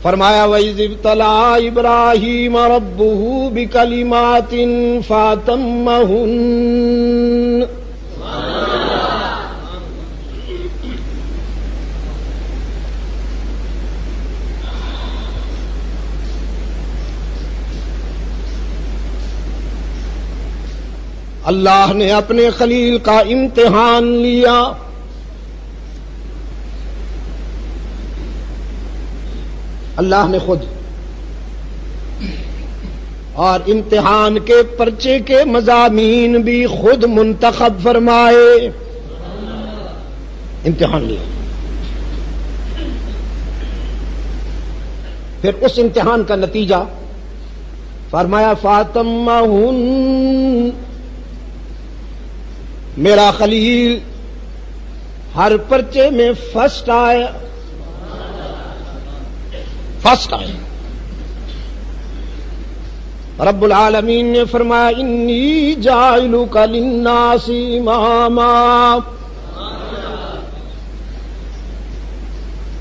فرمایا وَإِذِ ابْتَلَىٰ إِبْرَاهِيمَ رَبُّهُ بِكَلِمَاتٍ فَأَتَمَّهُنَّ. اللہ نے اپنے خلیل کا امتحان لیا. اللہ نے خود، اور امتحان کے پرچے کے مضامین بھی خود منتخب فرمائے. امتحان لیا، پھر اس امتحان کا نتیجہ فرمایا فاتمہن. میرا خلیل ہر پرچے میں فرسٹ آیا. رب العالمین نے فرمایا انی جاعلک للناس اماما.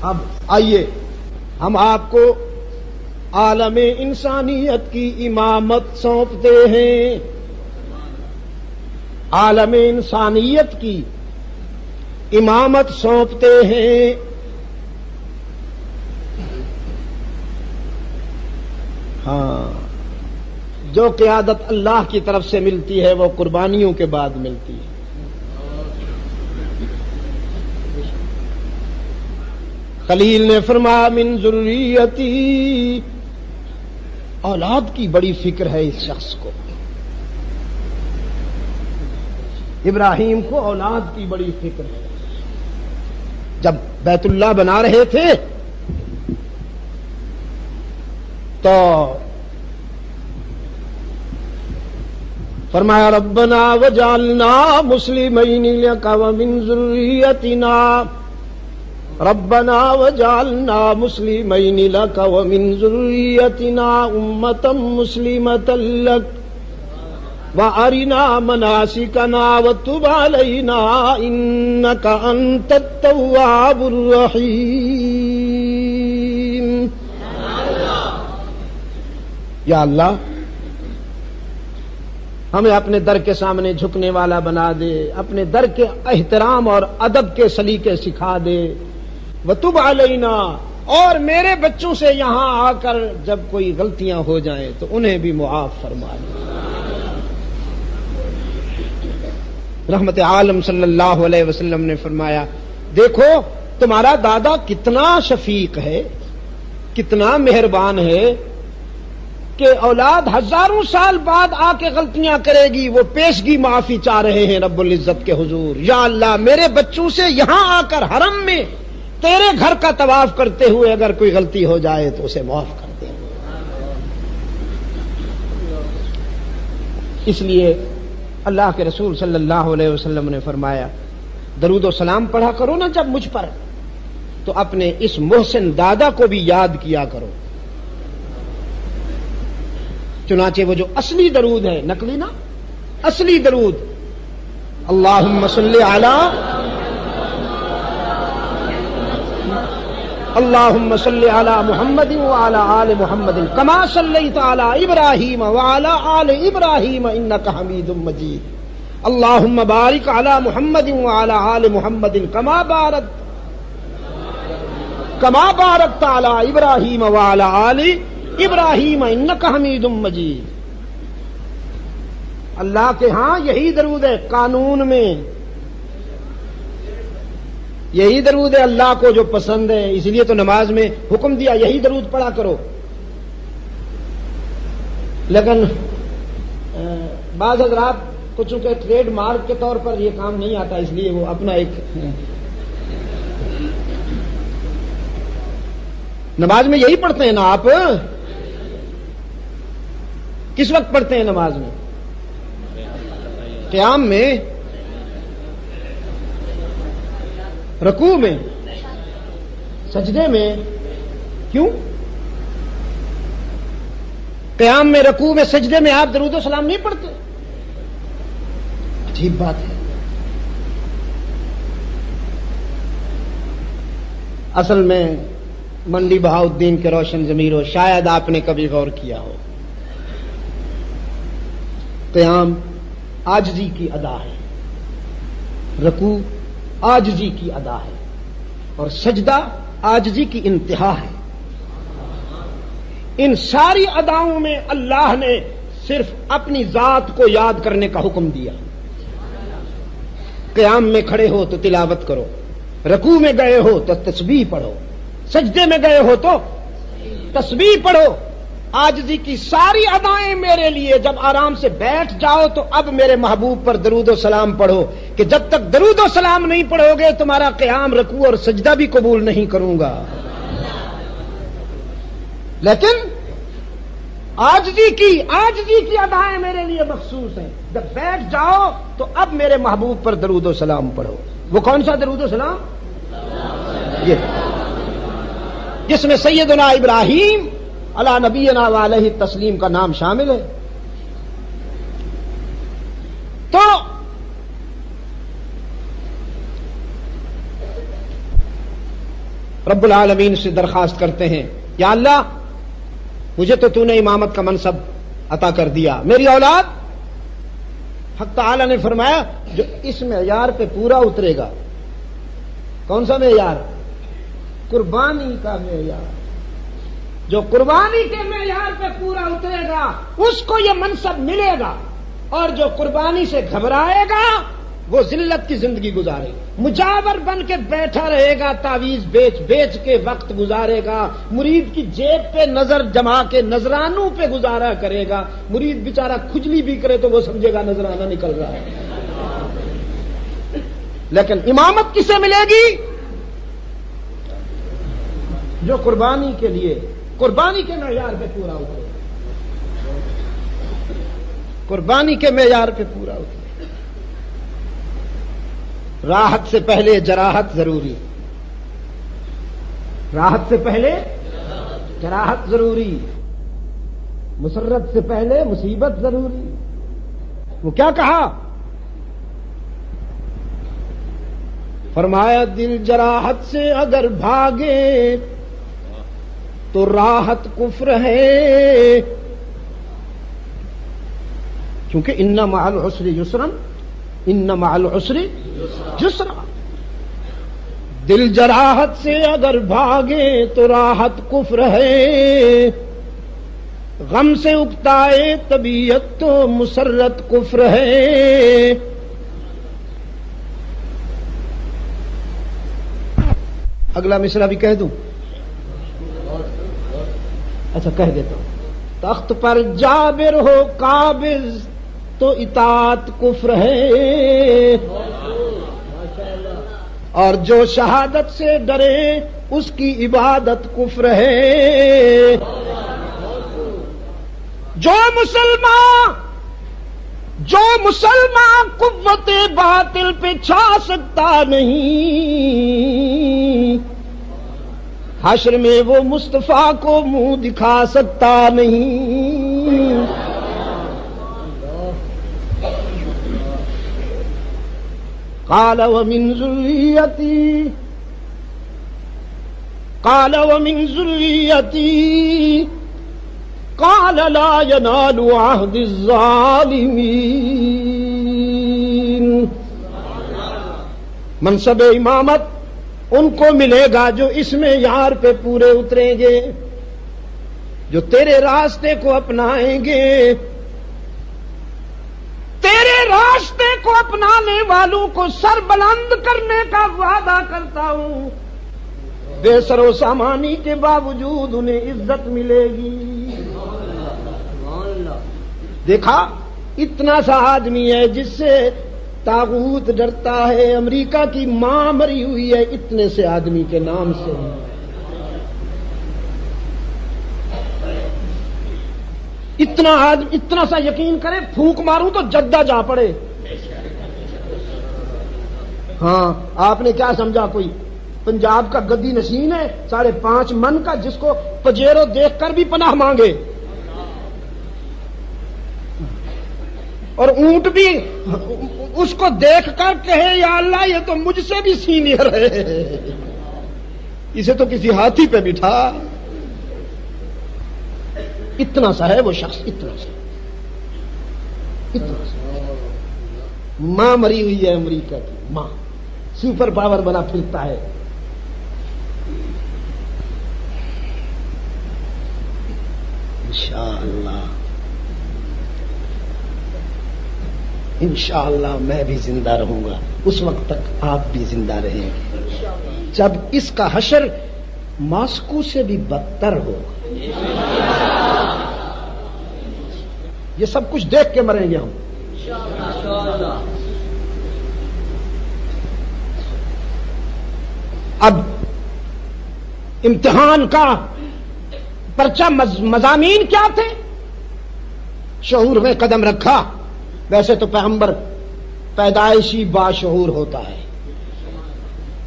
اب آئیے ہم آپ کو عالم انسانیت کی امامت سونپتے ہیں. عالم انسانیت کی امامت سونپتے ہیں. ہاں، جو قیادت اللہ کی طرف سے ملتی ہے وہ قربانیوں کے بعد ملتی ہے. خلیل نے فرمایا من ذریتی. اولاد کی بڑی فکر ہے اس شخص کو. ابراہیم کو اولاد کی بڑی فکر ہے. جب بیت اللہ بنا رہے تھے تو فرمایا ربنا وجعلنا مسلمین لک ومن ذریتنا. ربنا وجعلنا مسلمین لک ومن ذریتنا امۃ مسلمۃ لک وَأَرِنَا مَنَاسِكَنَا وَتُبْ عَلَيْنَا إِنَّكَ أَنْتَ التَّوَّابُ الرَّحِيمُ. یا اللہ ہمیں اپنے در کے سامنے جھکنے والا بنا دے، اپنے در کے احترام اور ادب کے سلیقے سکھا دے. وَتُبْ عَلَيْنَا، اور میرے بچوں سے یہاں آ کر جب کوئی غلطیاں ہو جائیں تو انہیں بھی معاف فرما دے. رحمت عالم صلی اللہ علیہ وسلم نے فرمایا دیکھو تمہارا دادا کتنا شفیق ہے، کتنا مہربان ہے کہ اولاد ہزاروں سال بعد آ کے غلطیاں کرے گی، وہ پیشگی معافی چاہ رہے ہیں رب العزت کے حضور. یا اللہ میرے بچوں سے یہاں آ کر حرم میں تیرے گھر کا طواف کرتے ہوئے اگر کوئی غلطی ہو جائے تو اسے معاف کر دے. اس لیے اللہ کے رسول صلی اللہ علیہ وسلم نے فرمایا درود و سلام پڑھا کرو نا جب مجھ پر، تو اپنے اس محسن دادا کو بھی یاد کیا کرو. چنانچہ وہ جو اصلی درود ہے، نقلی نا، اصلی درود اللہم صلی علی اللہم صلی علی محمد وعلی آل محمد کما صلیت علی ابراہیم وعلی آل ابراہیم انک حمید مجید. اللہم بارک علی محمد وعلی آل محمد کما بارکت علی ابراہیم وعلی آل ابراہیم انک حمید مجید. اللہ کے ہاں یہی درود ہے، قانون میں یہی درود ہے اللہ کو جو پسند ہے، اس لیے تو نماز میں حکم دیا یہی درود پڑھا کرو. لیکن بعض حضرات کو چونکہ ٹریڈ مارک کے طور پر یہ کام نہیں آتا، اس لیے وہ اپنا ایک نماز میں یہی پڑھتے ہیں نا. آپ کس وقت پڑھتے ہیں نماز میں؟ قیام میں، رکوع میں، سجدے میں. کیوں؟ قیام میں، رکوع میں، سجدے میں آپ درود و سلام نہیں پڑھتے؟ عجیب بات ہے. اصل میں منڈی بہاؤالدین کے روشن ضمیروں، شاید آپ نے کبھی غور کیا ہو، قیام عاجزی کی ادا ہے، رکوع عاجزی کی ادا ہے، اور سجدہ عاجزی کی انتہا ہے۔ ان ساری اداؤں میں اللہ نے صرف اپنی ذات کو یاد کرنے کا حکم دیا۔ قیام میں کھڑے ہو تو تلاوت کرو، رکوع میں گئے ہو تو تسبیح پڑھو، سجدے میں گئے ہو تو تسبیح پڑھو۔ عاجزی کی ساری ادائیں میرے لیے، جب آرام سے بیٹھ جاؤ تو اب میرے محبوب پر درود و سلام پڑھو، کہ جب تک درود و سلام نہیں پڑھو گے تمہارا قیام، رکوع اور سجدہ بھی قبول نہیں کروں گا۔ لیکن عاجزی کی ادائیں میرے لیے مخصوص ہیں، جب بیٹھ جاؤ تو اب میرے محبوب پر درود و سلام پڑھو۔ وہ کون سا درود و سلام؟ یہ جس میں سیدنا ابراہیم علی نبینا وعلیہ التسلیم کا نام شامل ہے۔ تو رب العالمین سے درخواست کرتے ہیں، یا اللہ مجھے تو نے امامت کا منصب عطا کر دیا، میری اولاد، حق تعالی نے فرمایا جو اس معیار پہ پورا اترے گا۔ کون سا معیار؟ قربانی کا معیار۔ جو قربانی کے معیار پہ پورا اترے گا اس کو یہ منصب ملے گا، اور جو قربانی سے گھبرائے گا وہ ذلت کی زندگی گزارے گا، مجاور بن کے بیٹھا رہے گا، تعویذ بیچ بیچ کے وقت گزارے گا، مرید کی جیب پہ نظر جما کے نذرانوں پہ گزارا کرے گا، مرید بیچارہ کھجلی بھی کرے تو وہ سمجھے گا نذرانہ نکل رہا ہے۔ لیکن امامت کسے ملے گی؟ جو قربانی کے لیے، قربانی کے معیار پہ پورا اترے، قربانی کے معیار پہ پورا اترے۔ راحت سے پہلے جراحت ضروری، راحت سے پہلے جراحت ضروری، مسرت سے پہلے مصیبت ضروری۔ وہ کیا کہا؟ فرمایا دل جراحت سے اگر بھاگے تو راحت کفر ہے، کیونکہ ان مع العسر یسرا، ان مع العسر یسرا۔ دل جراحت سے اگر بھاگے تو راحت کفر ہے، غم سے اکتائے طبیعت تو مسرت کفر ہے۔ اگلا مصرع بھی کہہ دوں؟ اچھا کہہ دیتا ہوں۔ تخت پر جابر ہو قابض تو اطاعت کفر ہے، اور جو شہادت سے ڈرے اس کی عبادت کفر ہے۔ جو مسلمان قوت باطل پہ چھا سکتا نہیں، حشر میں وہ مصطفیٰ کو منہ دکھا سکتا نہیں۔ قال ومن ذریتی، قال ومن ذریتی، قال لا ينال عهد الظالمین۔ منصب امامت ان کو ملے گا جو اس میں یار پہ پورے اتریں گے، جو تیرے راستے کو اپنائیں گے۔ تیرے راستے کو اپنانے والوں کو سر بلند کرنے کا وعدہ کرتا ہوں، بے سر و سامانی کے باوجود انہیں عزت ملے گی۔ دیکھا اتنا سا آدمی ہے جس سے طاغوت ڈرتا ہے، امریکہ کی ماں مری ہوئی ہے اتنے سے آدمی کے نام سے۔ اتنا سا یقین کرے، پھونک ماروں تو جدہ جا پڑے۔ ہاں آپ نے کیا سمجھا کوئی پنجاب کا گدی نشین ہے 5.5 من کا، جس کو پجیرو دیکھ کر بھی پناہ مانگے، اور اونٹ بھی اس کو دیکھ کر کہے یا اللہ یہ تو مجھ سے بھی سینئر ہے۔ اسے تو کسی ہاتھی پہ بٹھا. اتنا سا ہے وہ شخص، اتنا سا. ماں مری ہوئی ہے امریکہ کی، ماں سپر پاور بنا پھرتا ہے. انشاءاللہ میں بھی زندہ رہوں گا، اس وقت تک آپ بھی زندہ رہیں گے، جب اس کا حشر ماسکو سے بھی بدتر ہوگا. یہ سب کچھ دیکھ کے مریں گے ہم. اب امتحان کا پرچہ مضامین کیا تھے؟ شعور میں قدم رکھا. ویسے تو پیغمبر پیدائشی باشعور ہوتا ہے،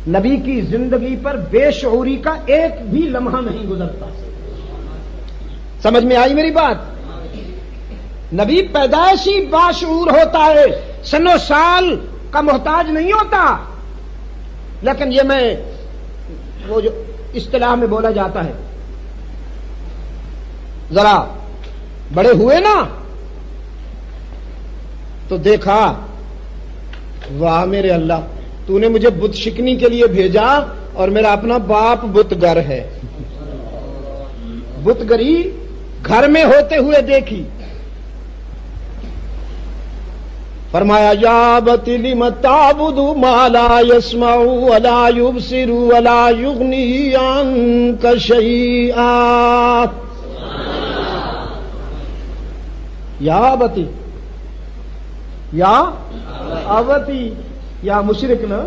نبی کی زندگی پر بے شعوری کا ایک بھی لمحہ نہیں گزرتا. سمجھ میں آئی میری بات؟ نبی پیدائشی باشعور ہوتا ہے، سن و سال کا محتاج نہیں ہوتا. لیکن یہ میں وہ جو اصطلاح میں بولا جاتا ہے، ذرا بڑے ہوئے نا تو دیکھا، واہ میرے اللہ، تو نے مجھے بت شکنی کے لیے بھیجا اور میرا اپنا باپ بت گر ہے. بت گری گھر میں ہوتے ہوئے دیکھی. فرمایا یا ابت لم تعبد ما لا يسمع ولا يبصر ولا يغني عنك شيئا. یا ابتی، یا ابتی، یا مشرک نا،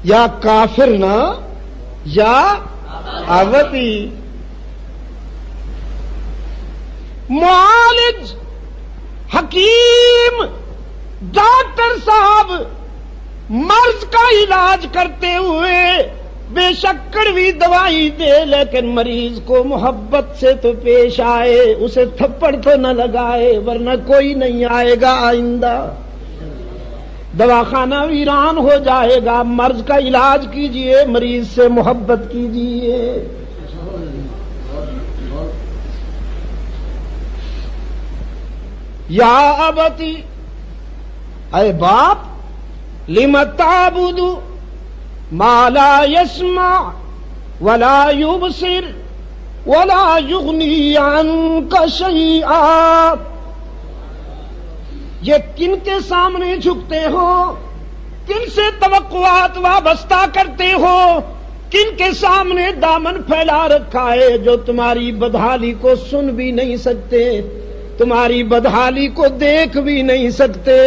یا کافر نا، یا ابتی. معالج، حکیم، ڈاکٹر صاحب مرض کا علاج کرتے ہوئے بے شک کڑوی دوائی دے، لیکن مریض کو محبت سے تو پیش آئے، اسے تھپڑ تو نہ لگائے، ورنہ کوئی نہیں آئے گا آئندہ. دواخانہ ویران ہو جائے گا. مرض کا علاج کیجئے، مریض سے محبت کیجئے. یا ابتی، اے باپ، لم تعبد ما لا يسمع ولا يبصر ولا يغني عنك شيئا. یہ کن کے سامنے جھکتے ہو؟ کن سے توقعات وابستہ کرتے ہو؟ کن کے سامنے دامن پھیلا رکھا ہے جو تمہاری بدحالی کو سن بھی نہیں سکتے، تمہاری بدحالی کو دیکھ بھی نہیں سکتے،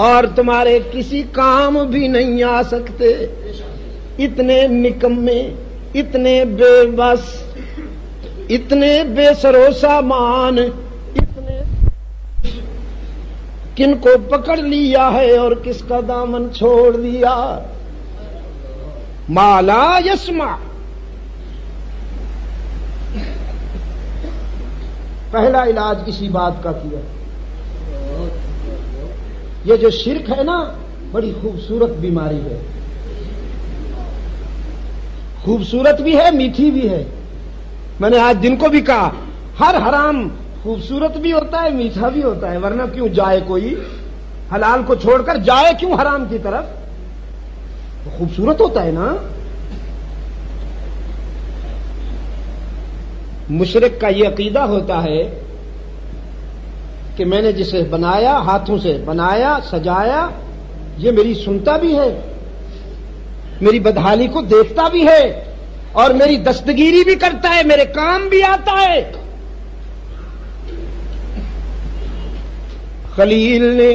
اور تمہارے کسی کام بھی نہیں آ سکتے. اتنے نکمے، اتنے بے بس، اتنے بے سرو سامان، اتنے کن کو پکڑ لیا ہے اور کس کا دامن چھوڑ دیا. ما لا یسمع، پہلا علاج کسی بات کا کیا. یہ جو شرک ہے نا، بڑی خوبصورت بیماری ہے، خوبصورت بھی ہے، میٹھی بھی ہے. میں نے آج دن کو بھی کہا، ہر حرام خوبصورت بھی ہوتا ہے، میٹھا بھی ہوتا ہے، ورنہ کیوں جائے کوئی حلال کو چھوڑ کر جائے کیوں حرام کی طرف؟ خوبصورت ہوتا ہے نا. مشرک کا یہ عقیدہ ہوتا ہے کہ میں نے جسے بنایا، ہاتھوں سے بنایا، سجایا، یہ میری سنتا بھی ہے، میری بدحالی کو دیکھتا بھی ہے، اور میری دستگیری بھی کرتا ہے، میرے کام بھی آتا ہے. خلیل نے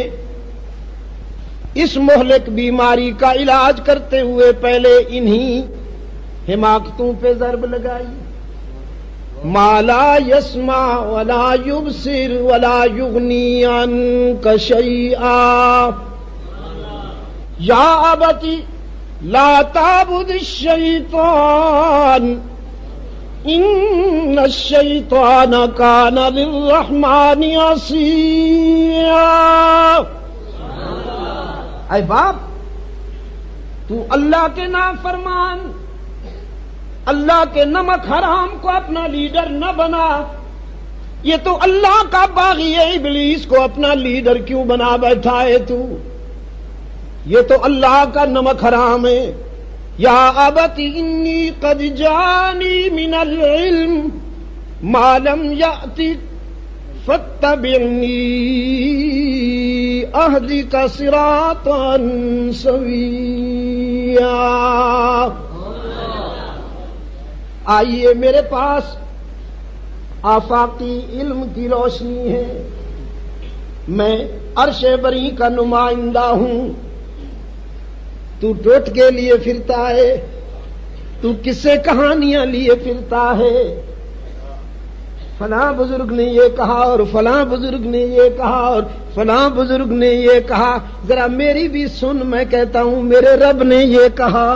اس مہلک بیماری کا علاج کرتے ہوئے پہلے انہی حماقتوں پہ ضرب لگائی. ما لا يسمع ولا يبصر ولا يغني عنك شيئا. یا ابتی لا تعبد الشیطان ان الشیطان کان للرحمن عصیا. اے باپ، تو اللہ کے نافرمان، اللہ کے نمک حرام کو اپنا لیڈر نہ بنا. یہ تو اللہ کا باغی ابلیس کو اپنا لیڈر کیوں بنا بیٹھا ہے تو؟ یہ تو اللہ کا نمک حرام ہے. یا ابت انی قد جانی من العلم ما لم یأتک فاتبعنی اہدک صراطا سویا. آئیے میرے پاس آفاقی علم کی روشنی ہے. میں عرش بری کا نمائندہ ہوں. تو ٹوٹکے لیے پھرتا ہے، تو قصے کہانیاں لیے پھرتا ہے. فلاں بزرگ نے یہ کہا اور فلاں بزرگ نے یہ کہا اور فلاں بزرگ نے یہ کہا. ذرا میری بھی سن، میں کہتا ہوں میرے رب نے یہ کہا.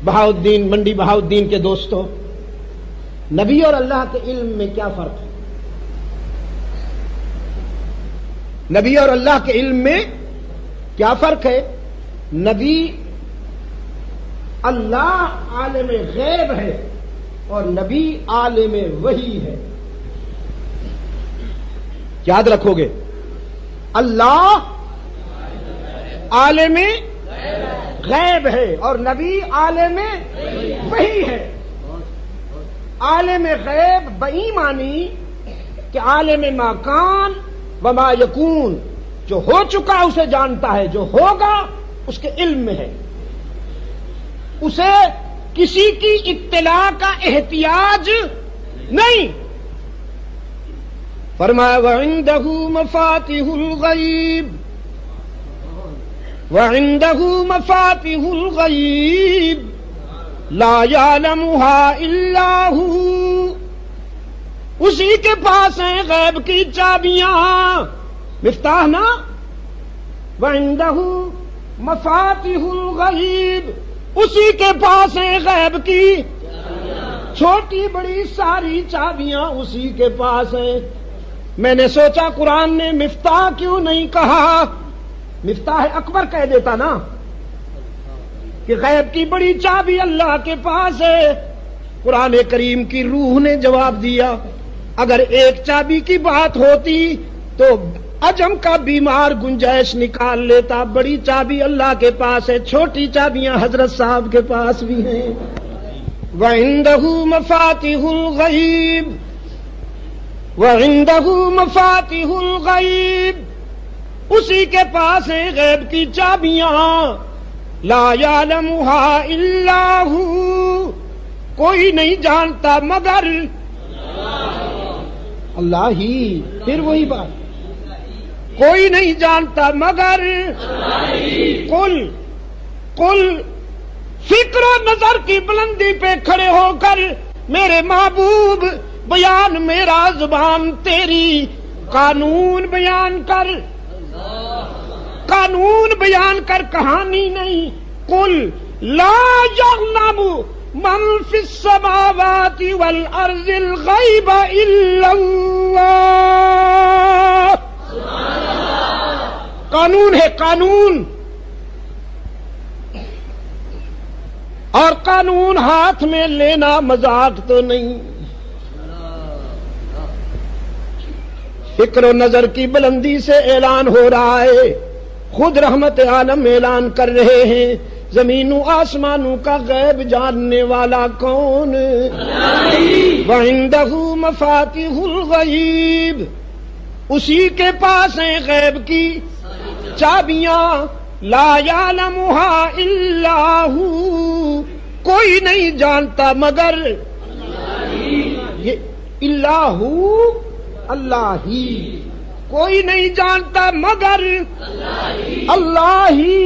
بہاؤالدین، منڈی بہاؤالدین کے دوستوں، نبی اور اللہ کے علم میں کیا فرق ہے؟ نبی اور اللہ کے علم میں کیا فرق ہے؟ نبی اللہ عالم غیب ہے اور نبی عالم وحی ہے. یاد رکھو گے، اللہ عالم غیب ہے اور نبی عالم وحی ہے. عالم غیب بایمانی کہ عالم ما کان وما یکون، جو ہو چکا اسے جانتا ہے، جو ہوگا اس کے علم میں ہے، اسے کسی کی اطلاع کا احتیاج نہیں. فرمایا وَعِندَهُ مَفَاتِحُ الْغَيْبِ وَعِندَهُ مَفَاتِحُ الْغَيْبِ لَا يَعْلَمُهَا إِلَّا هُوَ. اسی کے پاس ہیں غیب کی چابیاں، مفتاح نا. وَعِندَهُ مَفَاتِحُ الْغَيْبِ، اسی کے پاس ہیں غیب کی چھوٹی بڑی ساری چابیاں اسی کے پاس ہیں. میں نے سوچا قرآن نے مفتاح کیوں نہیں کہا؟ مفتاح اکبر کہہ دیتا نا کہ غیب کی بڑی چابی اللہ کے پاس ہے. قرآن کریم کی روح نے جواب دیا اگر ایک چابی کی بات ہوتی تو عجم کا بیمار گنجائش نکال لیتا. بڑی چابی اللہ کے پاس ہے، چھوٹی چابیاں حضرت صاحب کے پاس بھی ہیں. وَعِندَهُ مَفَاتِحُ الْغَيْبِ وَعِندَهُ مَفَاتِحُ الْغَيْبِ، اسی کے پاس ہیں غیب کی چابیاں. لا يعلمها الا هو، کوئی نہیں جانتا مگر اللہ ہی. پھر وہی بات، کوئی نہیں جانتا مگر قل فکر و نظر کی بلندی پہ کھڑے ہو کر میرے محبوب بیان میرا زبان تیری، قانون بیان کر، قانون بیان کر، کہانی نہیں. قل لا یعلم من فی السماوات والارض الغیب الا اللہ. قانون ہے، قانون. اور قانون ہاتھ میں لینا مذاق تو نہیں. فکر و نظر کی بلندی سے اعلان ہو رہا ہے. خود رحمت عالم اعلان کر رہے ہیں زمین و آسمانوں کا غیب جاننے والا کون؟ وَعِندَهُ مَفَاتِحُ الْغَيْبِ، اسی کے پاس ہیں غیب کی چابیاں. لا يعلمها الا هو، کوئی نہیں جانتا مگر یہ اللہ اللہ ہی. کوئی نہیں جانتا مگر اللہ ہی.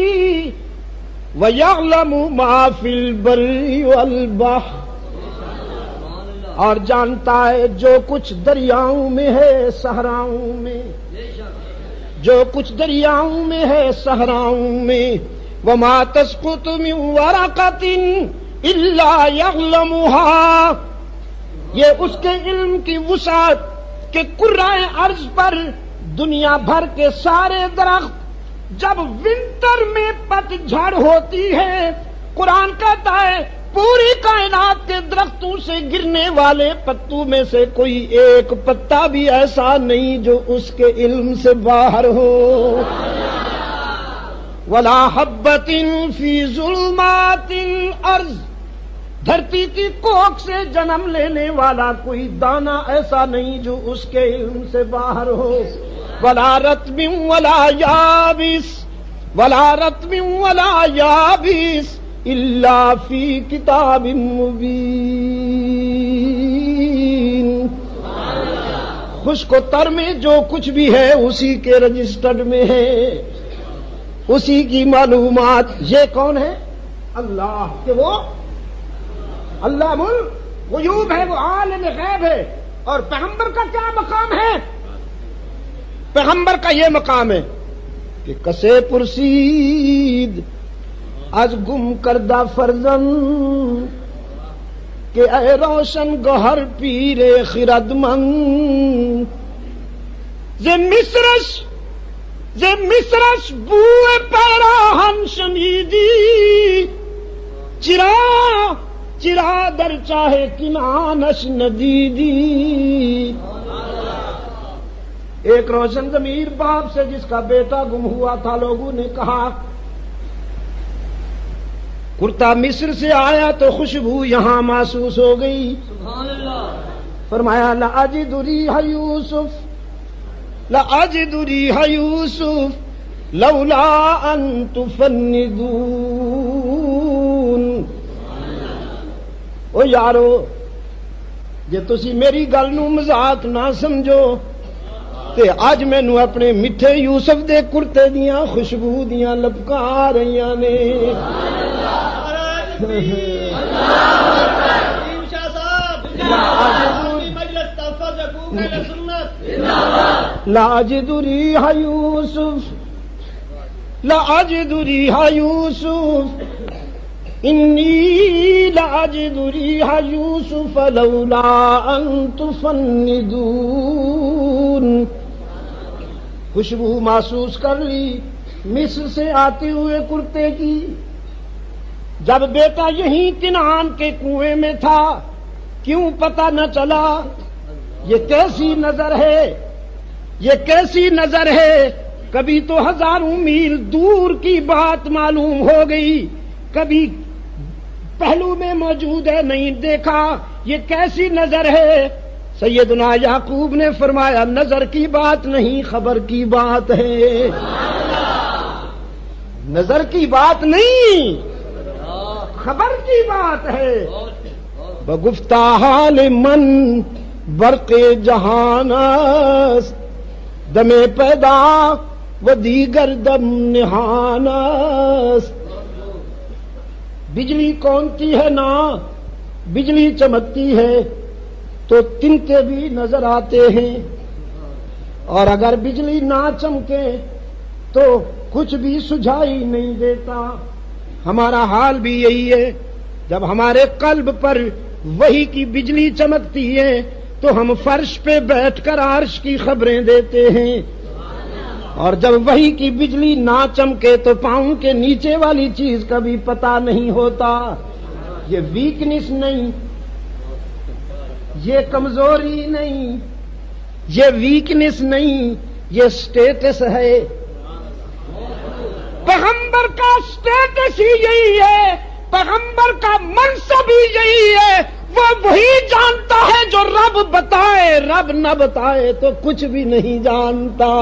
وَيَعْلَمُ مَا فِي الْبَرِّ وَالْبَحْرِ، اور جانتا ہے جو کچھ دریاؤں میں ہے صحراؤں میں، جو کچھ دریاؤں میں ہے صحراؤں میں. وَمَا تَسْقُطُ مِنْ وَرَقَةٍ إِلَّا يَعْلَمُهَا، یہ اس کے علم کی وسعت کہ کرۂ ارض پر دنیا بھر کے سارے درخت جب ونٹر میں پت جھڑ ہوتی ہے، قرآن کہتا ہے پوری کائنات کے درختوں سے گرنے والے پتوں میں سے کوئی ایک پتا بھی ایسا نہیں جو اس کے علم سے باہر ہو۔ وَلَا حَبَّةٍ فِي ظُلُمَاتِ الْأَرْضِ، دھرتی کی کوکھ سے جنم لینے والا کوئی دانہ ایسا نہیں جو اس کے علم سے باہر ہو۔ وَلَا رَطْبٍ وَلَا يَابِسٍ وَلَا رَطْبٍ وَلَا يَابِسٍ إِلَّا فِي كِتَابٍ مُبِينٍ۔ خشک و تر میں جو کچھ بھی ہے اسی کے رجسٹرڈ میں ہے، اسی کی معلومات۔ یہ کون ہے؟ اللہ، کہ وہ علام الغیوب ہے، وہ عالم غیب ہے۔ اور پیغمبر کا کیا مقام ہے؟ پیغمبر کا یہ مقام ہے کہ کسے پرسید از گم کردہ فرزند کہ اے روشن گوہر پیر خرد مند، ز مصرش بوئے پیراہن شنیدی، چرا در چاہے کنانش ندیدی۔ ایک روشن ضمیر باپ سے جس کا بیٹا گم ہوا تھا، لوگوں نے کہا کرتا مصر سے آیا تو خوشبو یہاں محسوس ہو گئی۔ سبحان اللہ۔ فرمایا لأجد ریح یوسف، لأجد ریح یوسف لولا ان تفندون۔ او یارو جے تسی میری گل نو مذاق نہ سمجھو تے اج مینوں اپنے میٹھے یوسف دے کرتے دیاں خوشبو دیاں لپکا رہیاں نے۔ لاجد ریح یوسف، لاجد ریح یوسف، انی لاجد ریح یوسف لولا ان تفندون۔ خوشبو محسوس کر لی مصر سے آتے ہوئے کرتے کی۔ جب بیٹا یہیں کنعان کے کنویں میں تھا کیوں پتہ نہ چلا؟ یہ کیسی نظر ہے، یہ کیسی نظر ہے؟ کبھی تو ہزاروں میل دور کی بات معلوم ہو گئی، کبھی پہلو میں موجود ہے نہیں دیکھا، یہ کیسی نظر ہے؟ سیدنا یعقوب نے فرمایا نظر کی بات نہیں، خبر کی بات ہے۔ نظر کی بات نہیں، خبر کی بات ہے۔ بگفتہ حال من برق جہان است، دم پیدا و دیگر دم نہان است۔ بجلی کونتی ہے نا، بجلی چمکتی ہے تو تنکے بھی نظر آتے ہیں، اور اگر بجلی نہ چمکے تو کچھ بھی سجھائی نہیں دیتا۔ ہمارا حال بھی یہی ہے، جب ہمارے قلب پر وحی کی بجلی چمکتی ہے تو ہم فرش پہ بیٹھ کر عرش کی خبریں دیتے ہیں، اور جب وحی کی بجلی نہ چمکے تو پاؤں کے نیچے والی چیز کا بھی پتہ نہیں ہوتا۔ یہ ویکنس نہیں، یہ کمزوری نہیں، یہ ویکنس نہیں، یہ سٹیٹس ہے۔ پیغمبر کا سٹیٹس ہی یہی ہے، پیغمبر کا منصب ہی یہی ہے۔ وہ وہی جانتا ہے جو رب بتائے، رب نہ بتائے تو کچھ بھی نہیں جانتا۔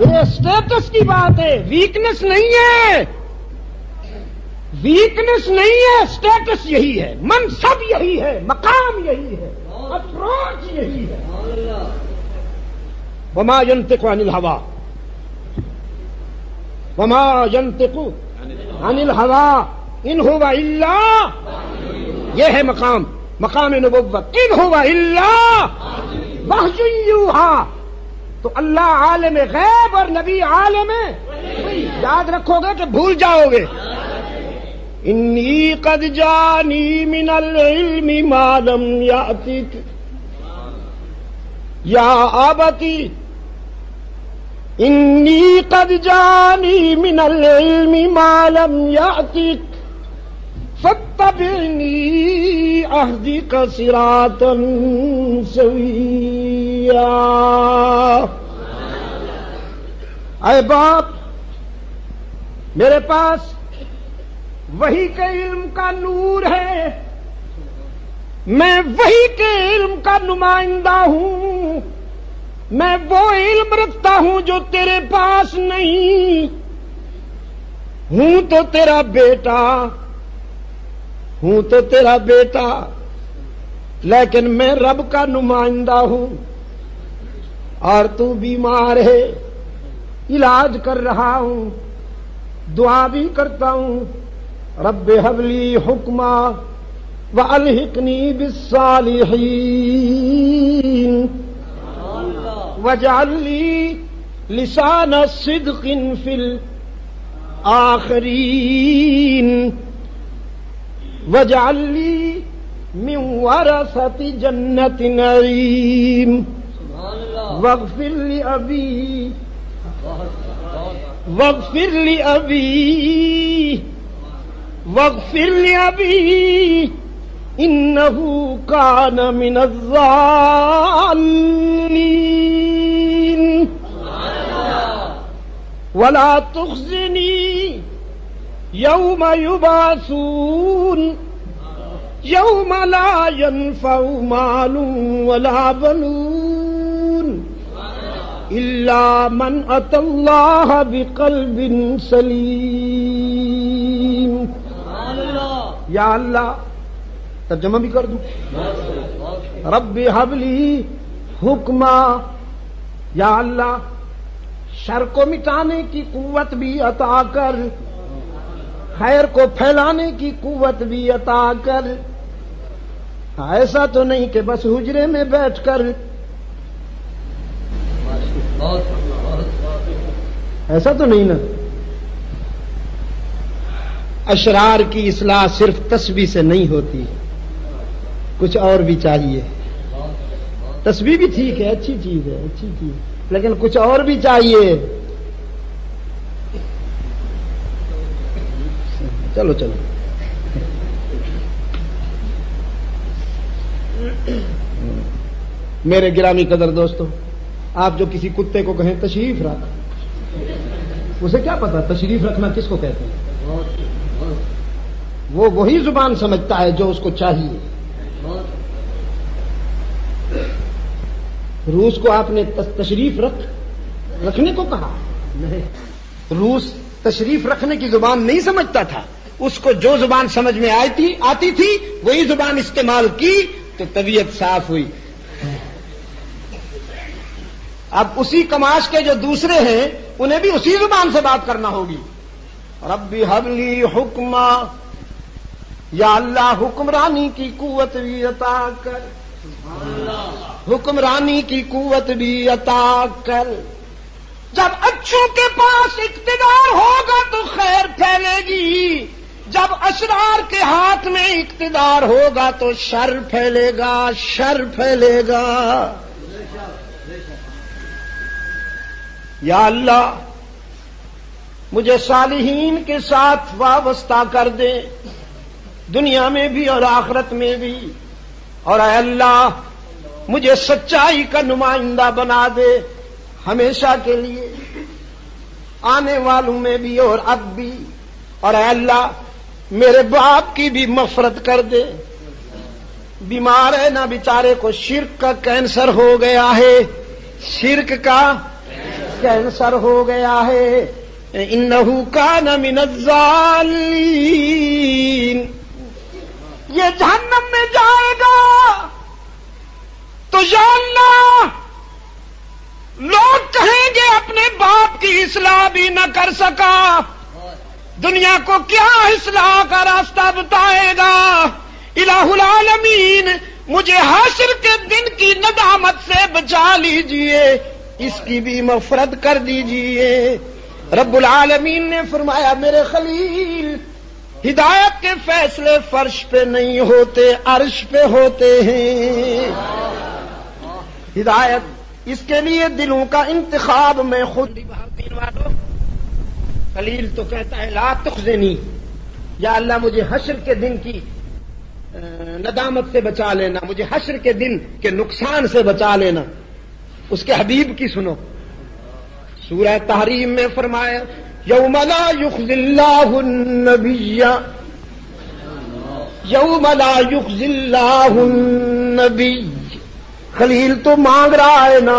یہ سٹیٹس کی بات ہے، ویکنس نہیں ہے، ویکنس نہیں ہے، سٹیٹس یہی ہے، منصب یہی ہے، مقام یہی ہے، اپروچ یہی ہے۔ وما ينطق عن الهوى، وما ينطق عن الهوى ان هو الا، یہ ہے مقام، مقام نبوت، ان هو الا وحی یوحی۔ تو اللہ عالم غیب اور نبی عالم ہے، یاد رکھو گے کہ بھول جاؤ گے۔ انی قد جانی من العلم ما لم یأتک یا ابتی انی قد جانی من العلم ما لم یأتک فاتبعنی اہدک صراطا سویا۔ اے باپ، میرے پاس وحی کے علم کا نور ہے، میں وحی کے علم کا نمائندہ ہوں، میں وہ علم رکھتا ہوں جو تیرے پاس نہیں، ہوں تو تیرا بیٹا، لیکن میں رب کا نمائندہ ہوں، اور تو بیمار ہے، علاج کر رہا ہوں، دعا بھی کرتا ہوں، رب هب لی حکما والحقنی بالصالحین واجعل لی لسان صدق فی الاخرین واجعل لی من ورثۃ جنۃ نعیم واغفر لأبی انہ کان من الضالین ولا تخزنی یوم یبعثون یوم لا ینفع مال ولا بنون الا من اتی اللہ بقلب سلیم۔ یا اللہ، ترجمہ بھی کر دوں، رب ہب لی حکما، یا اللہ شر کو مٹانے کی قوت بھی عطا کر، خیر کو پھیلانے کی قوت بھی عطا کر، ایسا تو نہیں کہ بس حجرے میں بیٹھ کر، ایسا تو نہیں نا۔ اشرار کی اصلاح صرف تسبیح سے نہیں ہوتی، کچھ اور بھی چاہیے۔ تسبیح بھی ٹھیک ہے، اچھی چیز ہے، لیکن کچھ اور بھی چاہیے۔ چلو میرے گرامی قدر دوستو، آپ جو کسی کتے کو کہیں تشریف رکھ، اسے کیا پتا تشریف رکھنا کس کو کہتے ہیں؟ وہ وہی زبان سمجھتا ہے جو اس کو چاہیے۔ روس کو آپ نے تشریف رکھنے کو کہا؟ نہیں، روس تشریف رکھنے کی زبان نہیں سمجھتا تھا، اس کو جو زبان سمجھ میں آتی تھی وہی زبان استعمال کی تو طبیعت صاف ہوئی۔ اب اسی کماش کے جو دوسرے ہیں انہیں بھی اسی زبان سے بات کرنا ہوگی۔ رب هب لی حکما، یا اللہ حکمرانی کی قوت بھی عطا کر، حکمرانی کی قوت بھی عطا کر۔ جب اچھوں کے پاس اقتدار ہوگا تو خیر پھیلے گی، جب اشرار کے ہاتھ میں اقتدار ہوگا تو شر پھیلے گا۔ یا اللہ مجھے صالحین کے ساتھ وابستہ کر دے، دنیا میں بھی اور آخرت میں بھی، اور اے اللہ مجھے سچائی کا نمائندہ بنا دے ہمیشہ کے لیے، آنے والوں میں بھی اور اب بھی، اور اے اللہ میرے باپ کی بھی مغفرت کر دے، بیمار ہے نا بیچارے کو شرک کا کینسر ہو گیا ہے، شرک کا کینسر ہو گیا ہے، انہو کان من الضالین، یہ جہنم میں جائے گا تو یا اللہ لوگ کہیں گے اپنے باپ کی اصلاح بھی نہ کر سکا، دنیا کو کیا اصلاح کا راستہ بتائے گا؟ الہ العالمین مجھے حشر کے دن کی ندامت سے بچا لیجئے، اس کی بھی مغفرت کر دیجئے۔ رب العالمین نے فرمایا میرے خلیل ہدایت کے فیصلے فرش پہ نہیں ہوتے، عرش پہ ہوتے ہیں۔ ہدایت اس کے لیے دلوں کا انتخاب میں خود خلیل تو کہتا ہے لا تخزنی، یا اللہ مجھے حشر کے دن کی ندامت سے بچا لینا، مجھے حشر کے دن کے نقصان سے بچا لینا۔ اس کے حبیب کی سنو، سورہ تحریم میں فرمایا یوم لا یخزی اللہ النبی، یوم لا یخزی اللہ النبی۔ خلیل تو مانگ رہا ہے نا،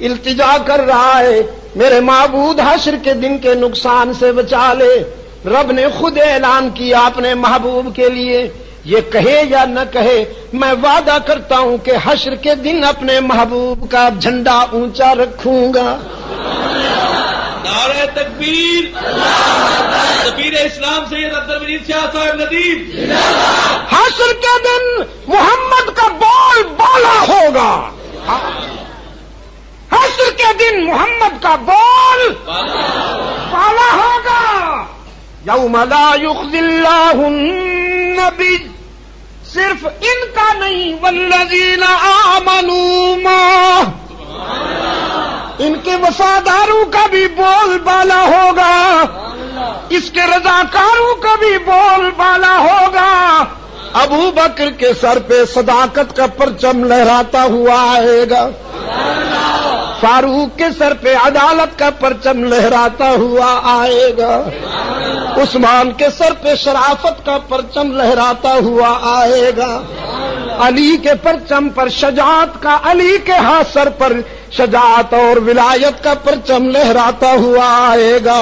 التجا کر رہا ہے میرے معبود حشر کے دن کے نقصان سے بچا لے۔ رب نے خود اعلان کیا اپنے محبوب کے لیے، یہ کہے یا نہ کہے میں وعدہ کرتا ہوں کہ حشر کے دن اپنے محبوب کا جھنڈا اونچا رکھوں گا۔ نعرہ تکبیر، سفیر اسلام سید عبد المجید شاہ صاحب ندیم۔ حشر کے دن محمد کا بول بالا ہوگا، حشر کے دن محمد کا بول بالا ہوگا۔ یوم لا یخزی اللہ النبی، صرف ان کا نہیں والذین آمنوا معہ، ان کے وفاداروں کا بھی بول بالا ہوگا، اس کے رضاکاروں کا بھی بول بالا ہوگا۔ ابو بکر کے سر پہ صداقت کا پرچم لہراتا ہوا آئے گا، فاروق کے سر پہ عدالت کا پرچم لہراتا ہوا آئے گا، عثمان کے سر پہ شرافت کا پرچم لہراتا ہوا آئے گا، علی کے پرچم پر شجاعت کا، علی کے ہاتھ سر پر شجاعت اور ولایت کا پرچم لہراتا ہوا آئے گا،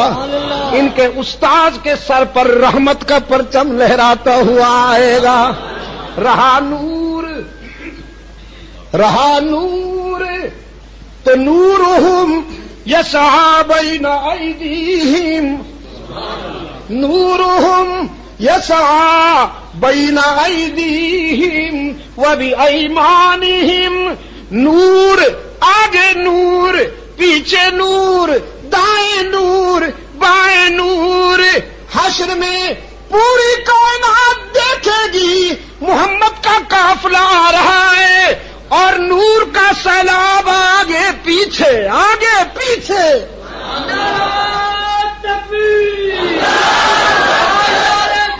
ان کے استاذ کے سر پر رحمت کا پرچم لہراتا ہوا آئے گا۔ رہا نور، رہا نور تو نورہم یسعی بین ایدیہم، نورہم یسعی بین ایدیہم وبایمانہم، نور آگے نور، پیچھے نور، دائیں نور، بائیں نور۔ حشر میں پوری کائنات دیکھے گی محمد کا قافلہ آ رہا ہے اور نور کا سیلاب آگے پیچھے، آگے پیچھے۔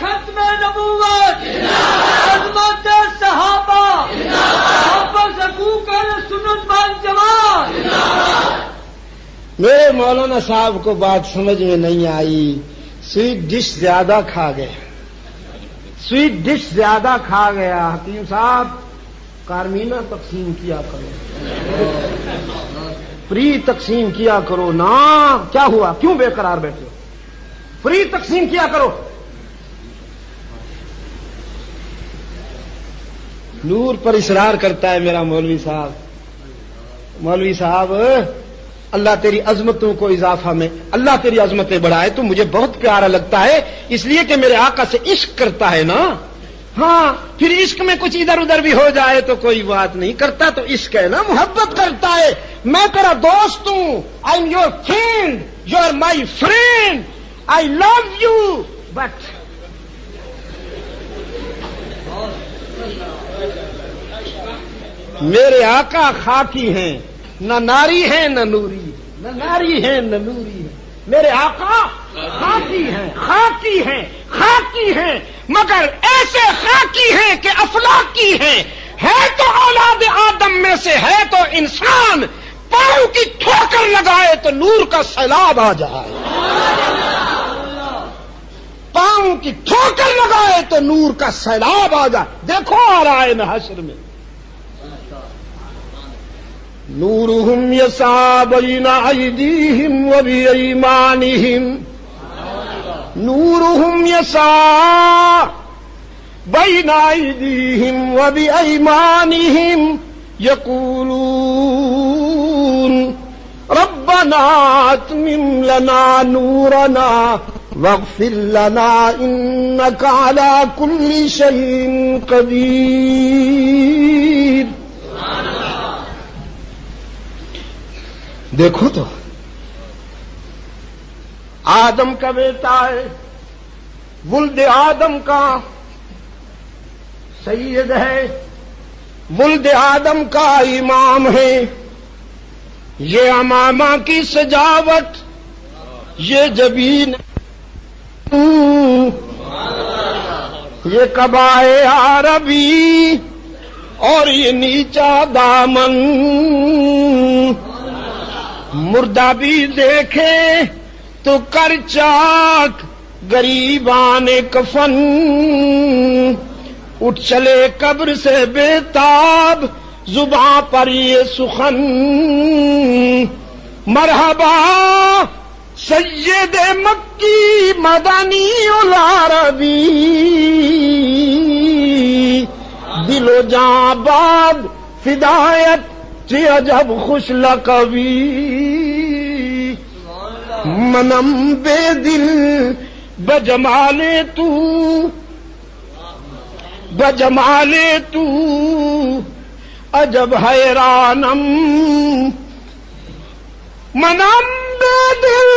ختم نبوت، عظمت صحابہ، سنت والجماعت۔ میرے مولانا صاحب کو بات سمجھ میں نہیں آئی، سویٹ ڈش زیادہ کھا گیا، سویٹ ڈش زیادہ کھا گیا۔ حکیم صاحب کارمینہ تقسیم کیا کرو، فری تقسیم کیا کرو نا۔ کیا ہوا، کیوں بے قرار بیٹھے ہو؟ فری تقسیم کیا کرو۔ نور پر اصرار کرتا ہے میرا مولوی صاحب۔ مولوی صاحب اللہ تیری عظمتوں کو اضافہ میں، اللہ تیری عظمتیں بڑھائے، تو مجھے بہت پیارا لگتا ہے اس لیے کہ میرے آقا سے عشق کرتا ہے نا۔ ہاں پھر عشق میں کچھ ادھر ادھر بھی ہو جائے تو کوئی بات نہیں، کرتا تو عشق ہے نا، محبت کرتا ہے۔ میں تیرا دوست ہوں، I am your friend, you are my friend, I love you, but میرے آقا خاکی ہیں، نہ ناری ہیں نہ نوری ہے، نہ ناری ہیں نہ نوری ہے۔ میرے آقا خاکی ہیں، خاکی ہیں، خاکی ہیں، مگر ایسے خاکی ہیں کہ افلاکی ہیں۔ ہے تو اولاد آدم میں سے، ہے تو انسان، پاؤں کی ٹھوکر لگائے تو نور کا سیلاب آ جائے، پاؤں کی ٹھوکر لگائے تو نور کا سیلاب آ جائے۔ دیکھو آ رہا ہے نا حشر میں، نورہم یسعی بین ایدیہم وبایمانہم، نورہم یسعی بین ایدیہم وبایمانہم، یقولون ربنا اتمم لنا نورنا واغفر لنا انک علی کل شیء قدیر۔ دیکھو تو آدم کا بیٹا ہے، ولد آدم کا سید ہے، ولد آدم کا امام ہے، یہ امامہ کی سجاوٹ، یہ جبین، یہ قبائے عربی اور یہ نیچا دامن، مردہ بھی دیکھے تو کر چاک غریبان کفن، اٹھ چلے قبر سے بے تاب زباں پر یہ سخن، مرحبا سید مکی مدنی العربی، دل و جاں باد فدایت چی عجب خوش لقبی، منم بے دل بجمال تو، بجمال تو عجب حیرانم، منم بے دل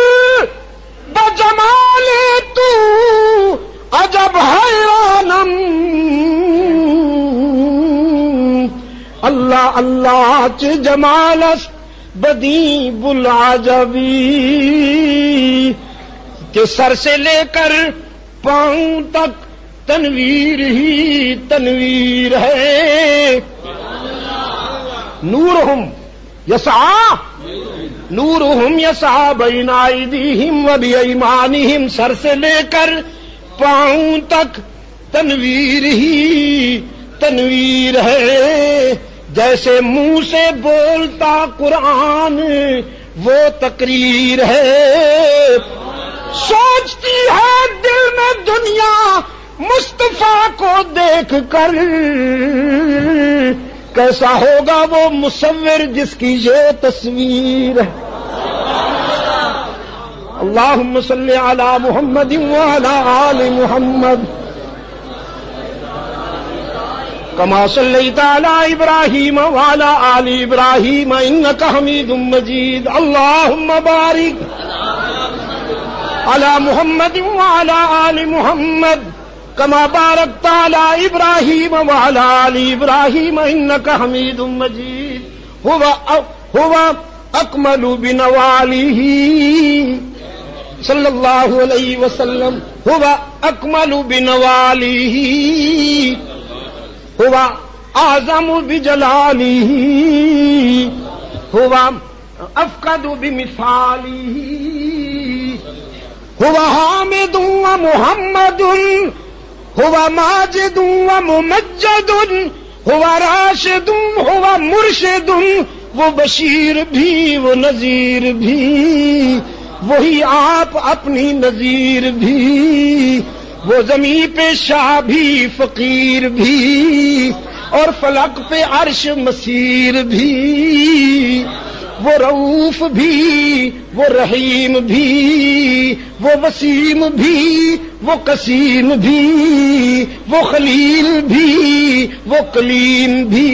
بجمال تو عجب حیرانم، اللہ اللہ چ جمالس بدی بالعجبی، کہ سر سے لے کر پاؤں تک تنویر ہی تنویر ہے، نورہم یسعا، نورہم یسعا بین ایدیہم و بایمانہم، سر سے لے کر پاؤں تک تنویر ہی تنویر ہے، جیسے منہ سے بولتا قرآن وہ تقریر ہے، سوچتی ہے دل میں دنیا مصطفیٰ کو دیکھ کر، کیسا ہوگا وہ مصور جس کی یہ تصویر ہے، اللہم صلی علی محمد وعلی آل محمد کما صلیت علی ابراہیم وعلی آل ابراہیم انک حمید مجید، اللہم بارک علی محمد وعلی آل محمد کما بارکت علی ابراہیم وعلی آل ابراہیم انک حمید مجید، هو اکمل بنوالیہ صلی اللہ علیہ وسلم، هو اکمل بنوالیہ، هو اعظم بجلالہ، هو افقد بمثالہ، هو حامد ومحمد، هو ماجد وممجد، هو راشد هو مرشد، وہ بشیر بھی وہ نذیر بھی، وہی آپ اپنی نذیر بھی، وہ زمین پہ شاہ بھی فقیر بھی، اور فلک پہ عرش مسیر بھی، وہ رؤوف بھی وہ رحیم بھی، وہ وسیم بھی وہ قسیم بھی، وہ خلیل بھی وہ کلیم بھی،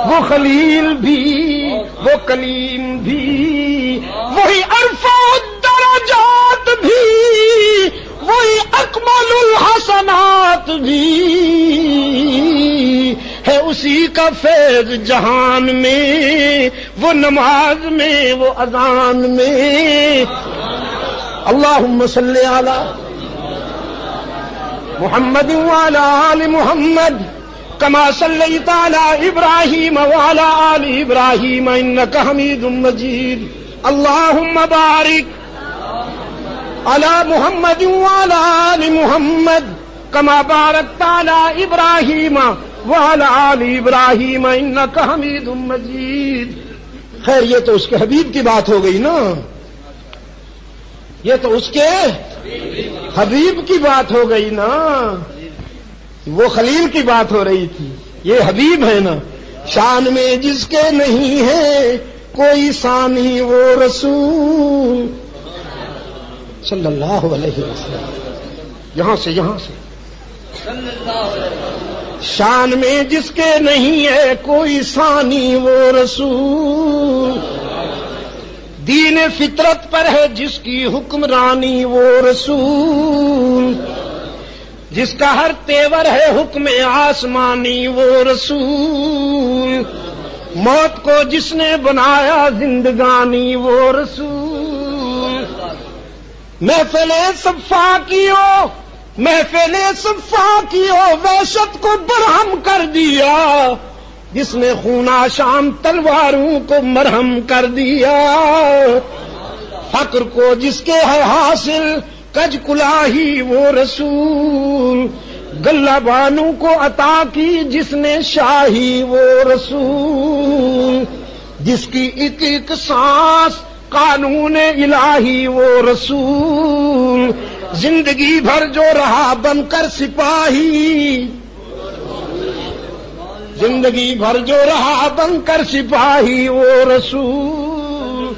وہ خلیل بھی وہ کلیم بھی، وہی ارفع الدرجات بھی، وہی اکمل الحسنات بھی ہے، اسی کا فیض جہان میں، وہ نماز میں وہ اذان میں، اللہم صلی علی محمد وعلی آل محمد کما صلیت علی ابراہیم وعلی آل ابراہیم انک حمید مجید، اللہم بارک علی محمد وعلی آل محمد کما بارکت علی ابراہیم وعلی آل ابراہیم انک حمید مجید۔ خیر یہ تو اس کے حبیب کی بات ہو گئی نا، یہ تو اس کے حبیب کی بات ہو گئی نا، وہ خلیل کی بات ہو رہی تھی، یہ حبیب ہے نا، شان میں جس کے نہیں ہے کوئی ثانی وہ رسول صلی اللہ علیہ وسلم، یہاں سے شان میں جس کے نہیں ہے کوئی ثانی وہ رسول، دین فطرت پر ہے جس کی حکمرانی وہ رسول، جس کا ہر تیور ہے حکم آسمانی وہ رسول، موت کو جس نے بنایا زندگانی وہ رسول۔ محفل صفا کیو، محفل صفا کیو، وحشت کو برہم کر دیا، جس نے خونہ شام تلواروں کو مرہم کر دیا، فقر کو جس کے ہے حاصل کج کلاہی وہ رسول، گلہ بانو کو عطا کی جس نے شاہی وہ رسول، جس کی ایک ایک سانس قانون الہی وہ رسول، زندگی بھر جو رہا بن کر سپاہی، زندگی بھر جو رہا بن کر سپاہی وہ رسول۔